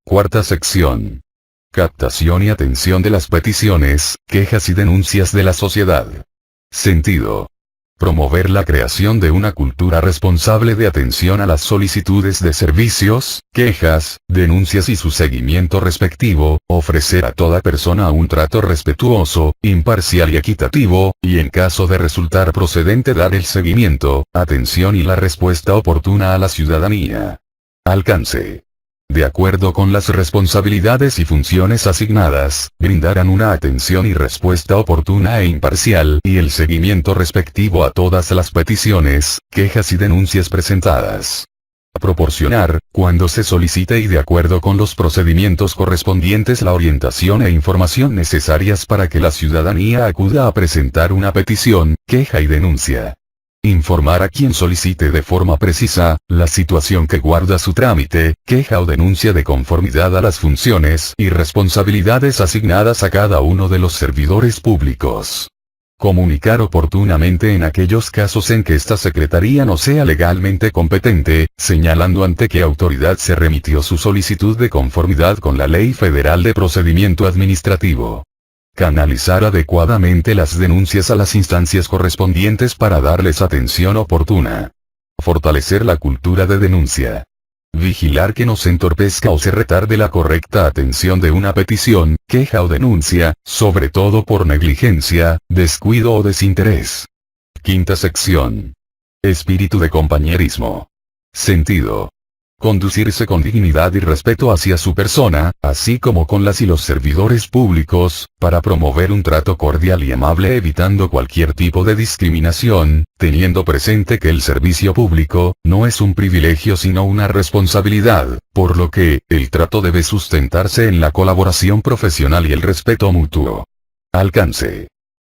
Cuarta sección. Captación y atención de las peticiones, quejas y denuncias de la sociedad. Sentido. Promover la creación de una cultura responsable de atención a las solicitudes de servicios, quejas, denuncias y su seguimiento respectivo, ofrecer a toda persona un trato respetuoso, imparcial y equitativo, y en caso de resultar procedente dar el seguimiento, atención y la respuesta oportuna a la ciudadanía. Alcance. De acuerdo con las responsabilidades y funciones asignadas, brindarán una atención y respuesta oportuna e imparcial y el seguimiento respectivo a todas las peticiones, quejas y denuncias presentadas. Proporcionar, cuando se solicite y de acuerdo con los procedimientos correspondientes, la orientación e información necesarias para que la ciudadanía acuda a presentar una petición, queja y denuncia. Informar a quien solicite de forma precisa, la situación que guarda su trámite, queja o denuncia de conformidad a las funciones y responsabilidades asignadas a cada uno de los servidores públicos. Comunicar oportunamente en aquellos casos en que esta secretaría no sea legalmente competente, señalando ante qué autoridad se remitió su solicitud de conformidad con la Ley Federal de Procedimiento Administrativo. Canalizar adecuadamente las denuncias a las instancias correspondientes para darles atención oportuna. Fortalecer la cultura de denuncia. Vigilar que no se entorpezca o se retarde la correcta atención de una petición, queja o denuncia, sobre todo por negligencia, descuido o desinterés. Quinta sección. Espíritu de compañerismo. Sentido. Conducirse con dignidad y respeto hacia su persona, así como con las y los servidores públicos, para promover un trato cordial y amable evitando cualquier tipo de discriminación, teniendo presente que el servicio público, no es un privilegio sino una responsabilidad, por lo que, el trato debe sustentarse en la colaboración profesional y el respeto mutuo. Alcance.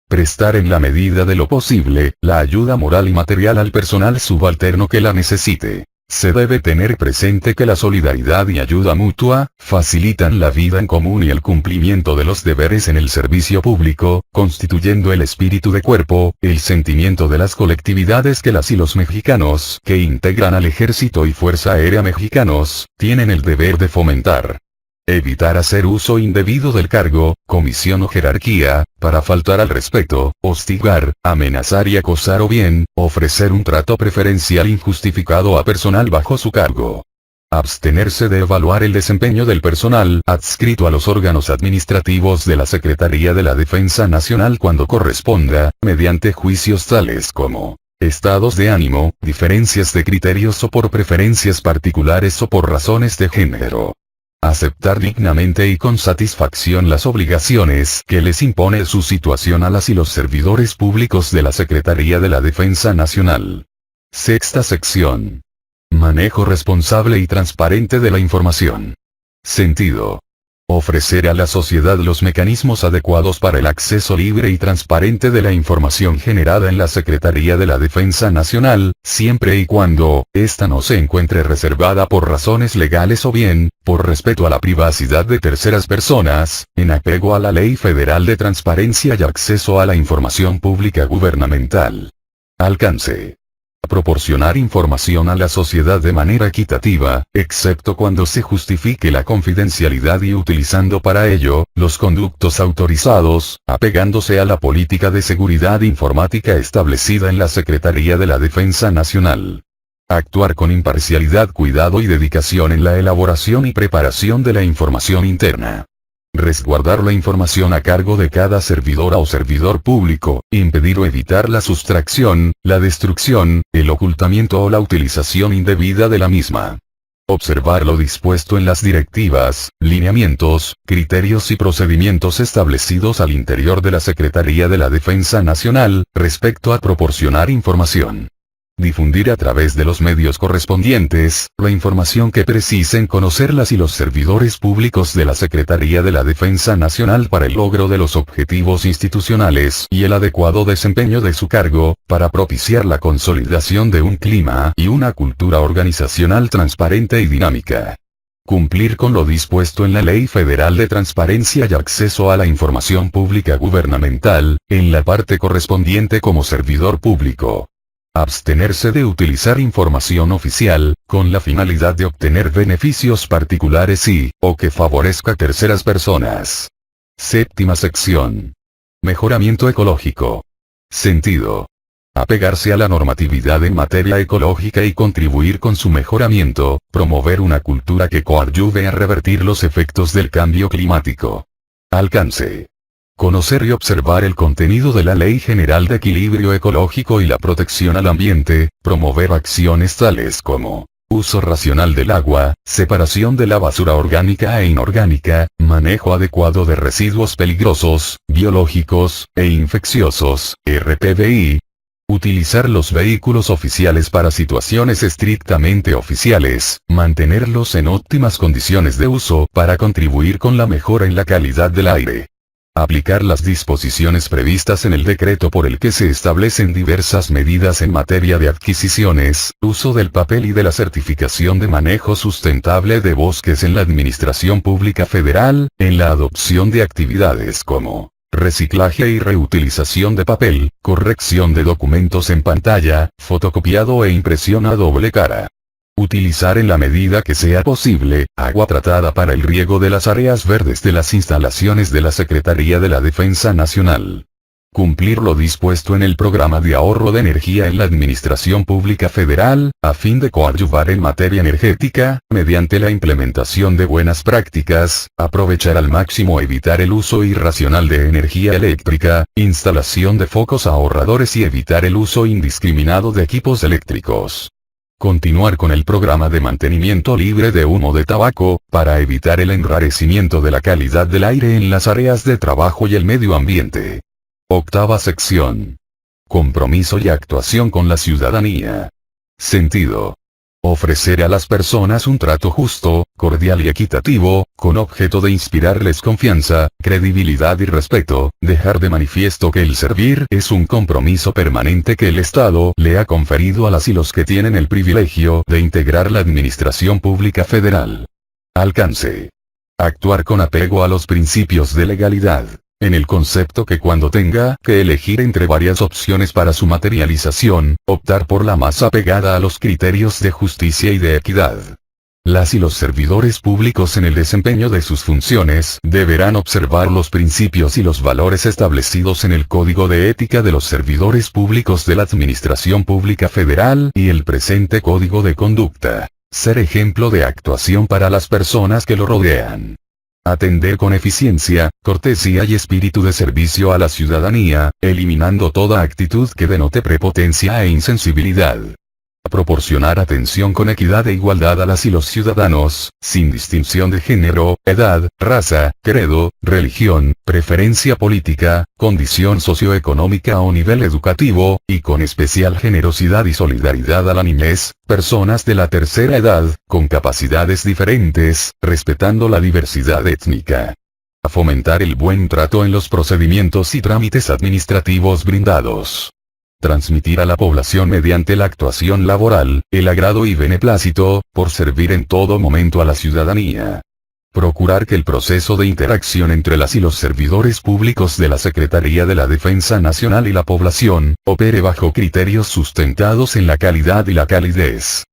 Prestar en la medida de lo posible, la ayuda moral y material al personal subalterno que la necesite. Se debe tener presente que la solidaridad y ayuda mutua, facilitan la vida en común y el cumplimiento de los deberes en el servicio público, constituyendo el espíritu de cuerpo, el sentimiento de las colectividades que las y los mexicanos, que integran al Ejército y Fuerza Aérea Mexicanos, tienen el deber de fomentar. Evitar hacer uso indebido del cargo, comisión o jerarquía, para faltar al respeto, hostigar, amenazar y acosar o bien, ofrecer un trato preferencial injustificado a personal bajo su cargo. Abstenerse de evaluar el desempeño del personal adscrito a los órganos administrativos de la Secretaría de la Defensa Nacional cuando corresponda, mediante juicios tales como estados de ánimo, diferencias de criterios o por preferencias particulares o por razones de género. Aceptar dignamente y con satisfacción las obligaciones que les impone su situación a las y los servidores públicos de la Secretaría de la Defensa Nacional. Sexta sección. Manejo responsable y transparente de la información. Sentido. Ofrecer a la sociedad los mecanismos adecuados para el acceso libre y transparente de la información generada en la Secretaría de la Defensa Nacional, siempre y cuando, ésta no se encuentre reservada por razones legales o bien, por respeto a la privacidad de terceras personas, en apego a la Ley Federal de Transparencia y Acceso a la Información Pública Gubernamental. Alcance. Proporcionar información a la sociedad de manera equitativa, excepto cuando se justifique la confidencialidad y utilizando para ello, los conductos autorizados, apegándose a la política de seguridad informática establecida en la Secretaría de la Defensa Nacional. Actuar con imparcialidad, cuidado y dedicación en la elaboración y preparación de la información interna. Resguardar la información a cargo de cada servidora o servidor público, impedir o evitar la sustracción, la destrucción, el ocultamiento o la utilización indebida de la misma. Observar lo dispuesto en las directivas, lineamientos, criterios y procedimientos establecidos al interior de la Secretaría de la Defensa Nacional, respecto a proporcionar información. Difundir a través de los medios correspondientes, la información que precisen conocer las y los servidores públicos de la Secretaría de la Defensa Nacional para el logro de los objetivos institucionales y el adecuado desempeño de su cargo, para propiciar la consolidación de un clima y una cultura organizacional transparente y dinámica. Cumplir con lo dispuesto en la Ley Federal de Transparencia y Acceso a la Información Pública Gubernamental, en la parte correspondiente como servidor público. Abstenerse de utilizar información oficial, con la finalidad de obtener beneficios particulares o que favorezca a terceras personas. Séptima sección. Mejoramiento ecológico. Sentido. Apegarse a la normatividad en materia ecológica y contribuir con su mejoramiento, promover una cultura que coadyuve a revertir los efectos del cambio climático. Alcance. Conocer y observar el contenido de la Ley General de Equilibrio Ecológico y la Protección al Ambiente, promover acciones tales como uso racional del agua, separación de la basura orgánica e inorgánica, manejo adecuado de residuos peligrosos, biológicos e infecciosos, RPBI. Utilizar los vehículos oficiales para situaciones estrictamente oficiales, mantenerlos en óptimas condiciones de uso para contribuir con la mejora en la calidad del aire. Aplicar las disposiciones previstas en el decreto por el que se establecen diversas medidas en materia de adquisiciones, uso del papel y de la certificación de manejo sustentable de bosques en la Administración Pública Federal, en la adopción de actividades como reciclaje y reutilización de papel, corrección de documentos en pantalla, fotocopiado e impresión a doble cara. Utilizar en la medida que sea posible, agua tratada para el riego de las áreas verdes de las instalaciones de la Secretaría de la Defensa Nacional. Cumplir lo dispuesto en el programa de ahorro de energía en la Administración Pública Federal, a fin de coadyuvar en materia energética, mediante la implementación de buenas prácticas, aprovechar al máximo evitar el uso irracional de energía eléctrica, instalación de focos ahorradores y evitar el uso indiscriminado de equipos eléctricos. Continuar con el programa de mantenimiento libre de humo de tabaco, para evitar el enrarecimiento de la calidad del aire en las áreas de trabajo y el medio ambiente. Octava sección. Compromiso y actuación con la ciudadanía. Sentido. Ofrecer a las personas un trato justo, cordial y equitativo, con objeto de inspirarles confianza, credibilidad y respeto, dejar de manifiesto que el servir es un compromiso permanente que el Estado le ha conferido a las y los que tienen el privilegio de integrar la Administración Pública Federal. Alcance. Actuar con apego a los principios de legalidad. En el concepto que cuando tenga que elegir entre varias opciones para su materialización, optar por la más apegada a los criterios de justicia y de equidad. Las y los servidores públicos en el desempeño de sus funciones deberán observar los principios y los valores establecidos en el Código de Ética de los Servidores Públicos de la Administración Pública Federal y el presente Código de Conducta. Ser ejemplo de actuación para las personas que lo rodean. Atender con eficiencia, cortesía y espíritu de servicio a la ciudadanía, eliminando toda actitud que denote prepotencia e insensibilidad. Proporcionar atención con equidad e igualdad a las y los ciudadanos, sin distinción de género, edad, raza, credo, religión, preferencia política, condición socioeconómica o nivel educativo, y con especial generosidad y solidaridad a la niñez, personas de la tercera edad, con capacidades diferentes, respetando la diversidad étnica. A fomentar el buen trato en los procedimientos y trámites administrativos brindados. Transmitir a la población mediante la actuación laboral, el agrado y beneplácito, por servir en todo momento a la ciudadanía. Procurar que el proceso de interacción entre las y los servidores públicos de la Secretaría de la Defensa Nacional y la población, opere bajo criterios sustentados en la calidad y la calidez.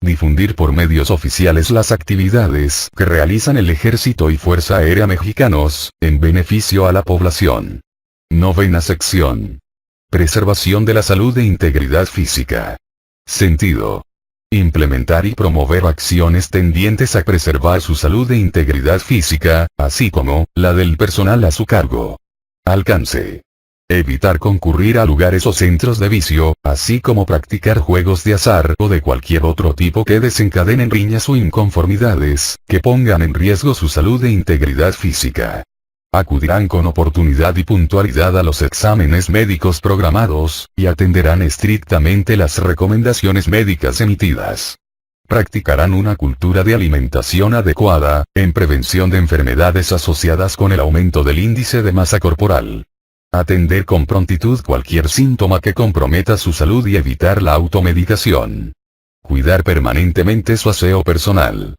Difundir por medios oficiales las actividades que realizan el Ejército y Fuerza Aérea mexicanos, en beneficio a la población. Novena sección. Preservación de la salud e integridad física. Sentido. Implementar y promover acciones tendientes a preservar su salud e integridad física, así como la del personal a su cargo. Alcance. Evitar concurrir a lugares o centros de vicio, así como practicar juegos de azar o de cualquier otro tipo que desencadenen riñas o inconformidades, que pongan en riesgo su salud e integridad física. Acudirán con oportunidad y puntualidad a los exámenes médicos programados, y atenderán estrictamente las recomendaciones médicas emitidas. Practicarán una cultura de alimentación adecuada, en prevención de enfermedades asociadas con el aumento del índice de masa corporal. Atender con prontitud cualquier síntoma que comprometa su salud y evitar la automedicación. Cuidar permanentemente su aseo personal.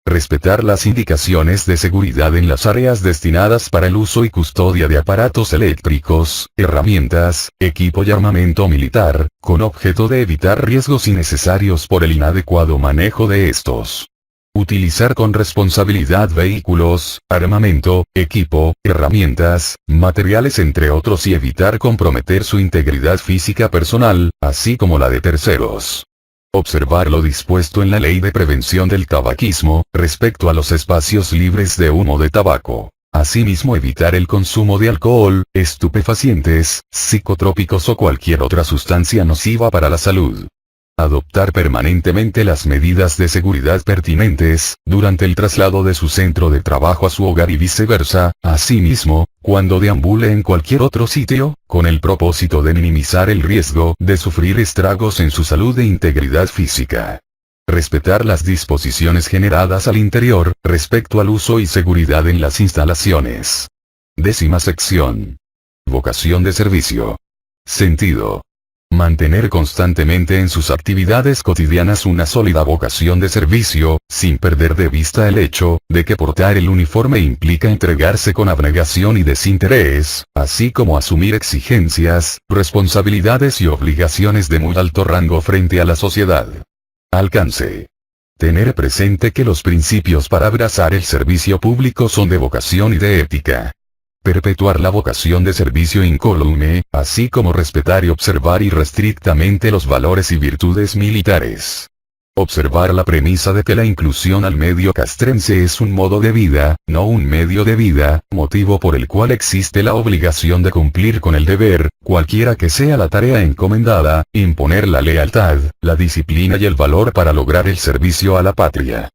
Respetar las indicaciones de seguridad en las áreas destinadas para el uso y custodia de aparatos eléctricos, herramientas, equipo y armamento militar, con objeto de evitar riesgos innecesarios por el inadecuado manejo de estos. Utilizar con responsabilidad vehículos, armamento, equipo, herramientas, materiales entre otros y evitar comprometer su integridad física personal, así como la de terceros. Observar lo dispuesto en la Ley de Prevención del Tabaquismo, respecto a los espacios libres de humo de tabaco. Asimismo evitar el consumo de alcohol, estupefacientes, psicotrópicos o cualquier otra sustancia nociva para la salud. Adoptar permanentemente las medidas de seguridad pertinentes, durante el traslado de su centro de trabajo a su hogar y viceversa, asimismo, cuando deambule en cualquier otro sitio, con el propósito de minimizar el riesgo de sufrir estragos en su salud e integridad física. Respetar las disposiciones generadas al interior, respecto al uso y seguridad en las instalaciones. Décima sección. Vocación de servicio. Sentido. Mantener constantemente en sus actividades cotidianas una sólida vocación de servicio, sin perder de vista el hecho, de que portar el uniforme implica entregarse con abnegación y desinterés, así como asumir exigencias, responsabilidades y obligaciones de muy alto rango frente a la sociedad. Alcance. Tener presente que los principios para abrazar el servicio público son de vocación y de ética. Perpetuar la vocación de servicio incólume, así como respetar y observar irrestrictamente los valores y virtudes militares. Observar la premisa de que la inclusión al medio castrense es un modo de vida, no un medio de vida, motivo por el cual existe la obligación de cumplir con el deber, cualquiera que sea la tarea encomendada, imponer la lealtad, la disciplina y el valor para lograr el servicio a la patria.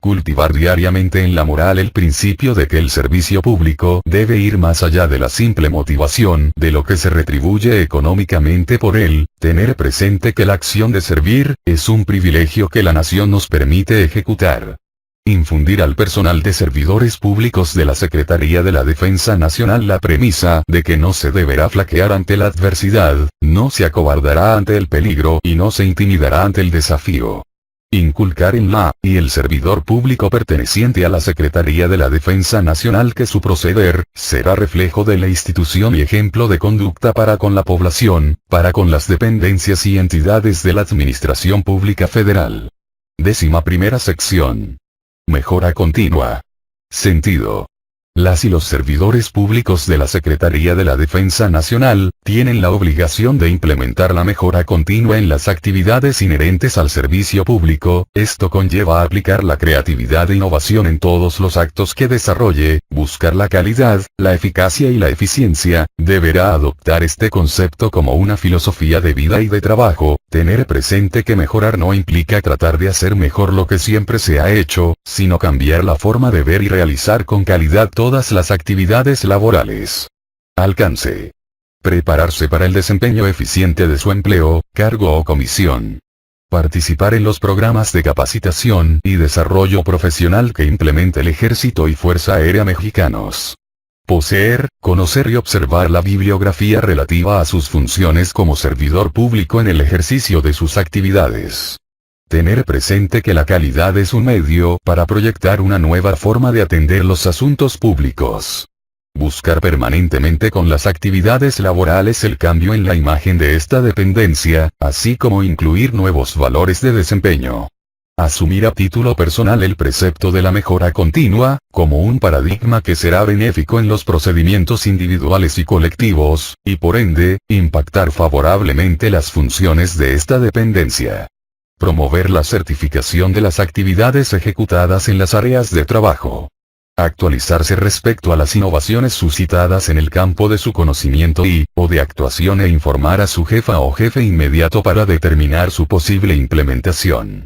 Cultivar diariamente en la moral el principio de que el servicio público debe ir más allá de la simple motivación de lo que se retribuye económicamente por él, tener presente que la acción de servir, es un privilegio que la nación nos permite ejecutar. Infundir al personal de servidores públicos de la Secretaría de la Defensa Nacional la premisa de que no se deberá flaquear ante la adversidad, no se acobardará ante el peligro y no se intimidará ante el desafío. Inculcar en la y el servidor público perteneciente a la Secretaría de la Defensa Nacional que su proceder será reflejo de la institución y ejemplo de conducta para con la población, para con las dependencias y entidades de la Administración Pública Federal. 11ª sección. Mejora continua. Sentido. Las y los servidores públicos de la Secretaría de la Defensa Nacional, tienen la obligación de implementar la mejora continua en las actividades inherentes al servicio público. Esto conlleva a aplicar la creatividad e innovación en todos los actos que desarrolle, buscar la calidad, la eficacia y la eficiencia. Deberá adoptar este concepto como una filosofía de vida y de trabajo, tener presente que mejorar no implica tratar de hacer mejor lo que siempre se ha hecho, sino cambiar la forma de ver y realizar con calidad todas las actividades laborales. Alcance. Prepararse para el desempeño eficiente de su empleo, cargo o comisión. Participar en los programas de capacitación y desarrollo profesional que implemente el Ejército y Fuerza Aérea mexicanos. Poseer, conocer y observar la bibliografía relativa a sus funciones como servidor público en el ejercicio de sus actividades. Tener presente que la calidad es un medio para proyectar una nueva forma de atender los asuntos públicos. Buscar permanentemente con las actividades laborales el cambio en la imagen de esta dependencia, así como incluir nuevos valores de desempeño. Asumir a título personal el precepto de la mejora continua, como un paradigma que será benéfico en los procedimientos individuales y colectivos, y por ende, impactar favorablemente las funciones de esta dependencia. Promover la certificación de las actividades ejecutadas en las áreas de trabajo. Actualizarse respecto a las innovaciones suscitadas en el campo de su conocimiento o de actuación e informar a su jefa o jefe inmediato para determinar su posible implementación.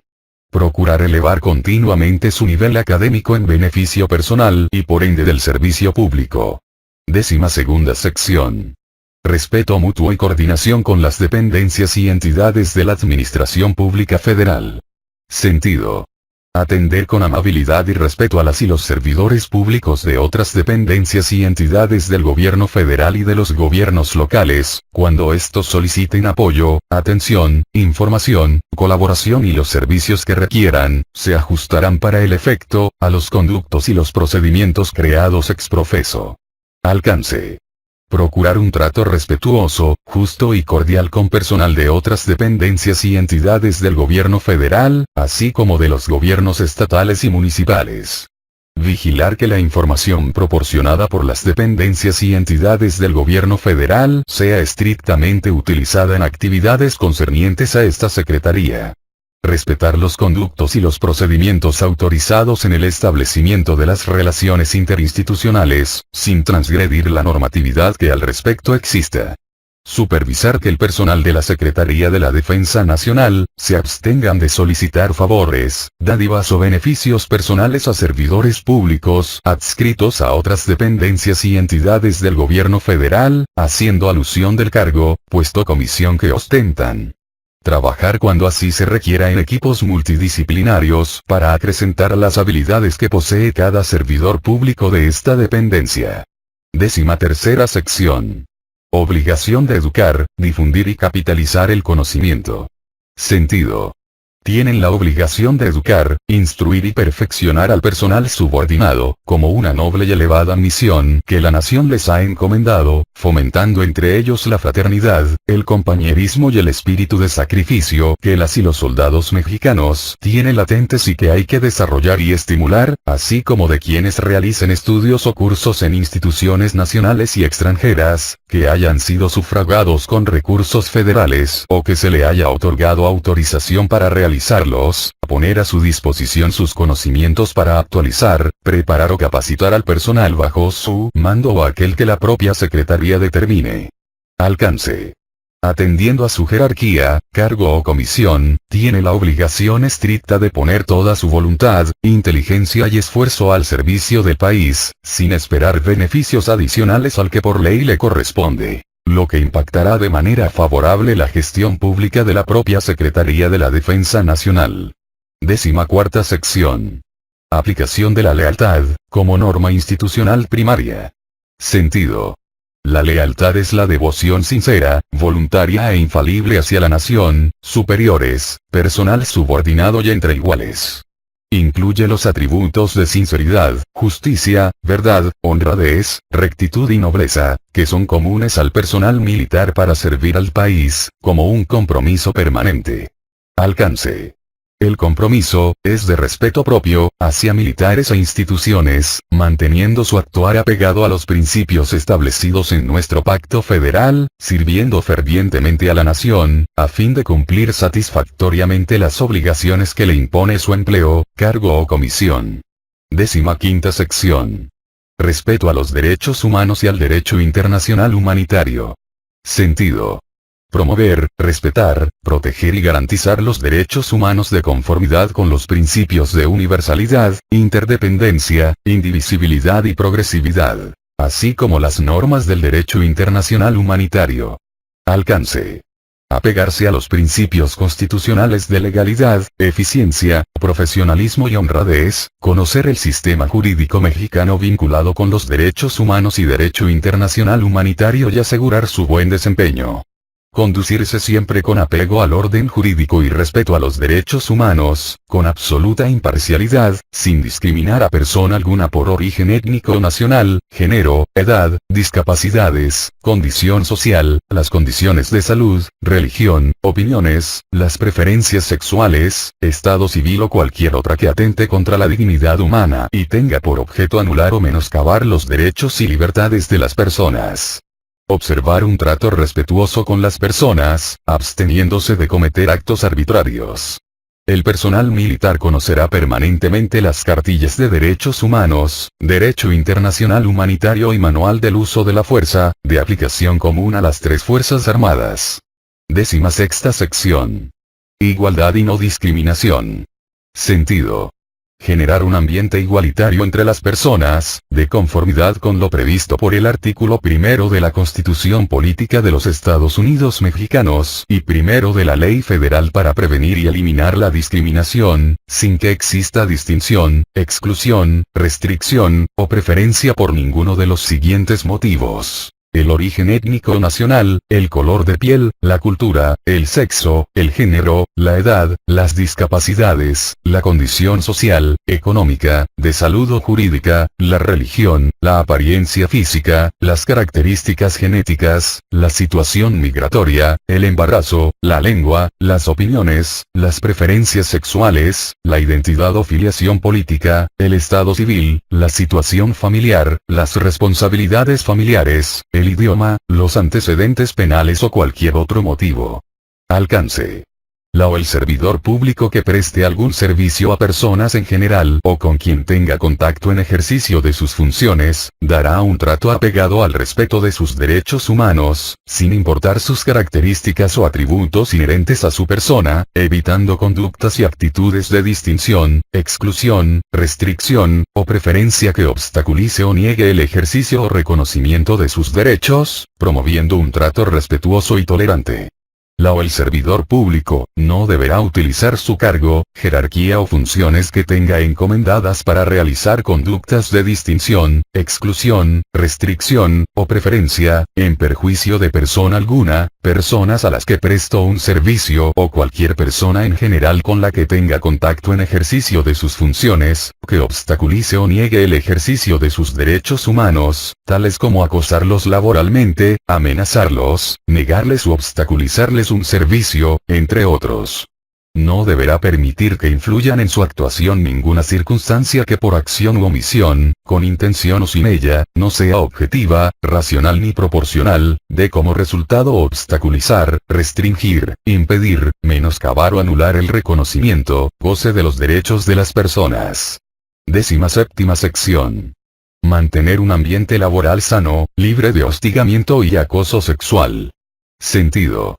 Procurar elevar continuamente su nivel académico en beneficio personal y por ende del servicio público. 12ª sección. Respeto mutuo y coordinación con las dependencias y entidades de la Administración Pública Federal. Sentido. Atender con amabilidad y respeto a las y los servidores públicos de otras dependencias y entidades del gobierno federal y de los gobiernos locales, cuando estos soliciten apoyo, atención, información, colaboración y los servicios que requieran, se ajustarán para el efecto, a los conductos y los procedimientos creados ex profeso. Alcance. Procurar un trato respetuoso, justo y cordial con personal de otras dependencias y entidades del gobierno federal, así como de los gobiernos estatales y municipales. Vigilar que la información proporcionada por las dependencias y entidades del gobierno federal sea estrictamente utilizada en actividades concernientes a esta secretaría. Respetar los conductos y los procedimientos autorizados en el establecimiento de las relaciones interinstitucionales, sin transgredir la normatividad que al respecto exista. Supervisar que el personal de la Secretaría de la Defensa Nacional, se abstengan de solicitar favores, dádivas o beneficios personales a servidores públicos adscritos a otras dependencias y entidades del gobierno federal, haciendo alusión del cargo, puesto o comisión que ostentan. Trabajar cuando así se requiera en equipos multidisciplinarios para acrecentar las habilidades que posee cada servidor público de esta dependencia. 13ª sección. Obligación de educar, difundir y capitalizar el conocimiento. Sentido. Tienen la obligación de educar, instruir y perfeccionar al personal subordinado, como una noble y elevada misión que la nación les ha encomendado, fomentando entre ellos la fraternidad, el compañerismo y el espíritu de sacrificio que las y los soldados mexicanos tienen latentes y que hay que desarrollar y estimular, así como de quienes realicen estudios o cursos en instituciones nacionales y extranjeras, que hayan sido sufragados con recursos federales o que se le haya otorgado autorización para realizarlos, poner a su disposición sus conocimientos para actualizar, preparar o capacitar al personal bajo su mando o aquel que la propia Secretaría determine. Alcance. Atendiendo a su jerarquía, cargo o comisión, tiene la obligación estricta de poner toda su voluntad, inteligencia y esfuerzo al servicio del país, sin esperar beneficios adicionales al que por ley le corresponde, lo que impactará de manera favorable la gestión pública de la propia Secretaría de la Defensa Nacional. 14ª sección. Aplicación de la lealtad, como norma institucional primaria. Sentido. La lealtad es la devoción sincera, voluntaria e infalible hacia la nación, superiores, personal subordinado y entre iguales. Incluye los atributos de sinceridad, justicia, verdad, honradez, rectitud y nobleza, que son comunes al personal militar para servir al país, como un compromiso permanente. Alcance. El compromiso, es de respeto propio, hacia militares e instituciones, manteniendo su actuar apegado a los principios establecidos en nuestro pacto federal, sirviendo fervientemente a la nación, a fin de cumplir satisfactoriamente las obligaciones que le impone su empleo, cargo o comisión. 15ª sección. Respeto a los derechos humanos y al derecho internacional humanitario. Sentido. Promover, respetar, proteger y garantizar los derechos humanos de conformidad con los principios de universalidad, interdependencia, indivisibilidad y progresividad, así como las normas del derecho internacional humanitario. Alcance. Apegarse a los principios constitucionales de legalidad, eficiencia, profesionalismo y honradez, conocer el sistema jurídico mexicano vinculado con los derechos humanos y derecho internacional humanitario y asegurar su buen desempeño. Conducirse siempre con apego al orden jurídico y respeto a los derechos humanos, con absoluta imparcialidad, sin discriminar a persona alguna por origen étnico o nacional, género, edad, discapacidades, condición social, las condiciones de salud, religión, opiniones, las preferencias sexuales, estado civil o cualquier otra que atente contra la dignidad humana y tenga por objeto anular o menoscabar los derechos y libertades de las personas. Observar un trato respetuoso con las personas, absteniéndose de cometer actos arbitrarios. El personal militar conocerá permanentemente las cartillas de derechos humanos, derecho internacional humanitario y manual del uso de la fuerza, de aplicación común a las 3 Fuerzas Armadas. 16ª sección. Igualdad y no discriminación. Sentido. Generar un ambiente igualitario entre las personas, de conformidad con lo previsto por el artículo 1 de la Constitución Política de los Estados Unidos Mexicanos y 1 de la Ley Federal para prevenir y eliminar la discriminación, sin que exista distinción, exclusión, restricción, o preferencia por ninguno de los siguientes motivos: el origen étnico o nacional, el color de piel, la cultura, el sexo, el género, la edad, las discapacidades, la condición social, económica, de salud o jurídica, la religión, la apariencia física, las características genéticas, la situación migratoria, el embarazo, la lengua, las opiniones, las preferencias sexuales, la identidad o filiación política, el estado civil, la situación familiar, las responsabilidades familiares, el idioma, los antecedentes penales o cualquier otro motivo. Alcance. La o el servidor público que preste algún servicio a personas en general o con quien tenga contacto en ejercicio de sus funciones, dará un trato apegado al respeto de sus derechos humanos, sin importar sus características o atributos inherentes a su persona, evitando conductas y actitudes de distinción, exclusión, restricción, o preferencia que obstaculice o niegue el ejercicio o reconocimiento de sus derechos, promoviendo un trato respetuoso y tolerante. La o el servidor público, no deberá utilizar su cargo, jerarquía o funciones que tenga encomendadas para realizar conductas de distinción, exclusión, restricción, o preferencia, en perjuicio de persona alguna, personas a las que prestó un servicio o cualquier persona en general con la que tenga contacto en ejercicio de sus funciones, que obstaculice o niegue el ejercicio de sus derechos humanos, tales como acosarlos laboralmente, amenazarlos, negarles u obstaculizarles un servicio, entre otros. No deberá permitir que influyan en su actuación ninguna circunstancia que por acción u omisión, con intención o sin ella, no sea objetiva, racional ni proporcional, dé como resultado obstaculizar, restringir, impedir, menoscabar o anular el reconocimiento, goce de los derechos de las personas. 17ª sección. Mantener un ambiente laboral sano, libre de hostigamiento y acoso sexual. Sentido.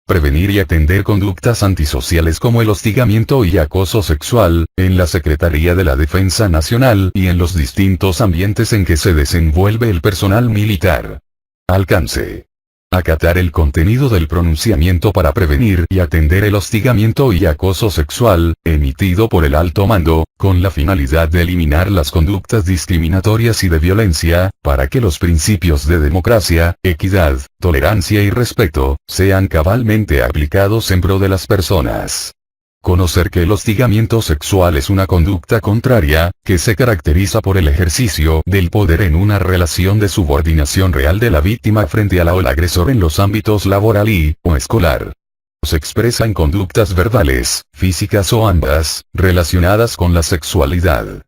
Prevenir y atender conductas antisociales como el hostigamiento y acoso sexual, en la Secretaría de la Defensa Nacional y en los distintos ambientes en que se desenvuelve el personal militar. Alcance. Acatar el contenido del pronunciamiento para prevenir y atender el hostigamiento y acoso sexual, emitido por el alto mando, con la finalidad de eliminar las conductas discriminatorias y de violencia, para que los principios de democracia, equidad, tolerancia y respeto, sean cabalmente aplicados en pro de las personas. Conocer que el hostigamiento sexual es una conducta contraria, que se caracteriza por el ejercicio del poder en una relación de subordinación real de la víctima frente a la o el agresor en los ámbitos laboral y, o escolar. Se expresa en conductas verbales, físicas o ambas, relacionadas con la sexualidad.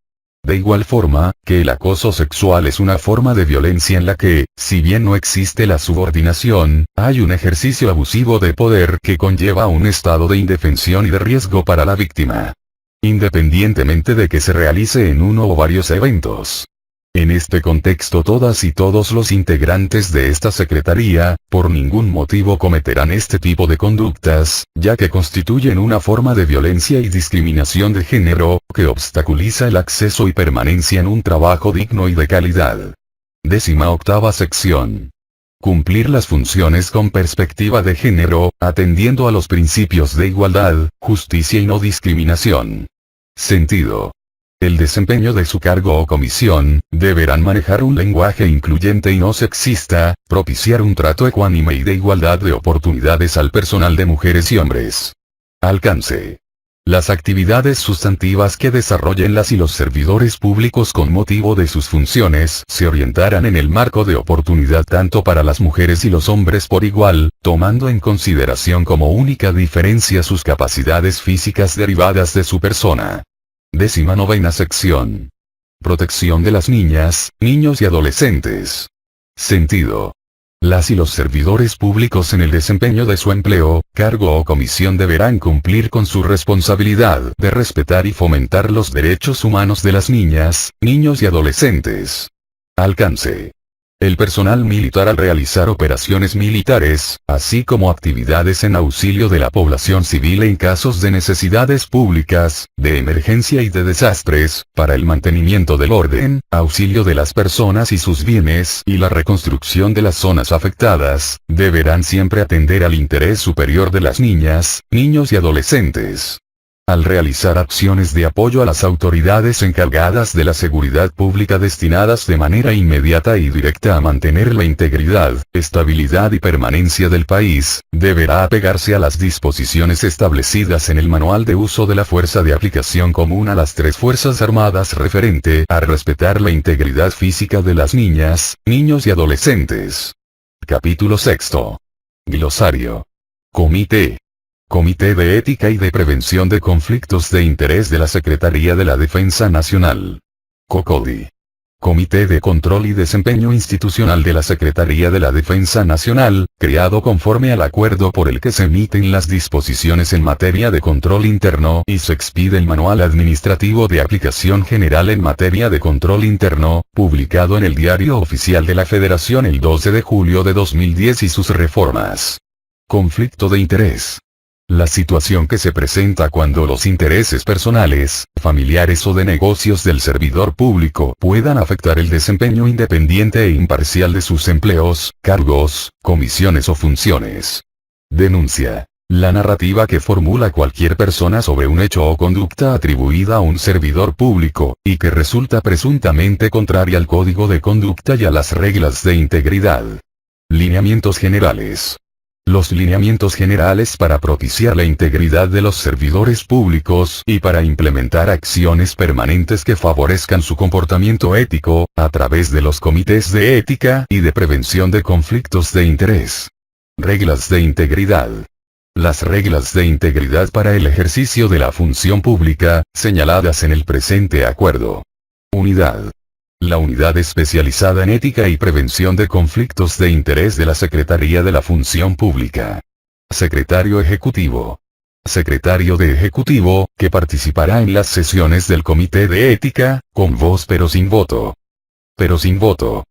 De igual forma, que el acoso sexual es una forma de violencia en la que, si bien no existe la subordinación, hay un ejercicio abusivo de poder que conlleva un estado de indefensión y de riesgo para la víctima. Independientemente de que se realice en uno o varios eventos. En este contexto todas y todos los integrantes de esta secretaría, por ningún motivo cometerán este tipo de conductas, ya que constituyen una forma de violencia y discriminación de género, que obstaculiza el acceso y permanencia en un trabajo digno y de calidad. 18ª sección. Cumplir las funciones con perspectiva de género, atendiendo a los principios de igualdad, justicia y no discriminación. Sentido. El desempeño de su cargo o comisión, deberán manejar un lenguaje incluyente y no sexista, propiciar un trato ecuánime y de igualdad de oportunidades al personal de mujeres y hombres. Alcance. Las actividades sustantivas que desarrollen las y los servidores públicos con motivo de sus funciones se orientarán en el marco de oportunidad tanto para las mujeres y los hombres por igual, tomando en consideración como única diferencia sus capacidades físicas derivadas de su persona. 19ª sección. Protección de las niñas, niños y adolescentes. Sentido. Las y los servidores públicos en el desempeño de su empleo, cargo o comisión deberán cumplir con su responsabilidad de respetar y fomentar los derechos humanos de las niñas, niños y adolescentes. Alcance. El personal militar al realizar operaciones militares, así como actividades en auxilio de la población civil en casos de necesidades públicas, de emergencia y de desastres, para el mantenimiento del orden, auxilio de las personas y sus bienes y la reconstrucción de las zonas afectadas, deberán siempre atender al interés superior de las niñas, niños y adolescentes. Al realizar acciones de apoyo a las autoridades encargadas de la seguridad pública destinadas de manera inmediata y directa a mantener la integridad, estabilidad y permanencia del país, deberá apegarse a las disposiciones establecidas en el Manual de Uso de la Fuerza de aplicación común a las tres Fuerzas Armadas referente a respetar la integridad física de las niñas, niños y adolescentes. Capítulo 6. Glosario. Comité. Comité de Ética y de Prevención de Conflictos de Interés de la Secretaría de la Defensa Nacional. COCODI. Comité de Control y Desempeño Institucional de la Secretaría de la Defensa Nacional, creado conforme al acuerdo por el que se emiten las disposiciones en materia de control interno y se expide el Manual Administrativo de Aplicación General en materia de control interno, publicado en el Diario Oficial de la Federación el 12 de julio de 2010 y sus reformas. Conflicto de interés. La situación que se presenta cuando los intereses personales, familiares o de negocios del servidor público puedan afectar el desempeño independiente e imparcial de sus empleos, cargos, comisiones o funciones. Denuncia. La narrativa que formula cualquier persona sobre un hecho o conducta atribuida a un servidor público, y que resulta presuntamente contraria al Código de Conducta y a las reglas de integridad. Lineamientos generales. Los lineamientos generales para propiciar la integridad de los servidores públicos y para implementar acciones permanentes que favorezcan su comportamiento ético, a través de los comités de ética y de prevención de conflictos de interés. Reglas de integridad. Las reglas de integridad para el ejercicio de la función pública, señaladas en el presente acuerdo. Unidad. La Unidad Especializada en Ética y Prevención de Conflictos de Interés de la Secretaría de la Función Pública. Secretario Ejecutivo. Secretario de Ejecutivo, que participará en las sesiones del Comité de Ética, con voz pero sin voto. Pero sin voto.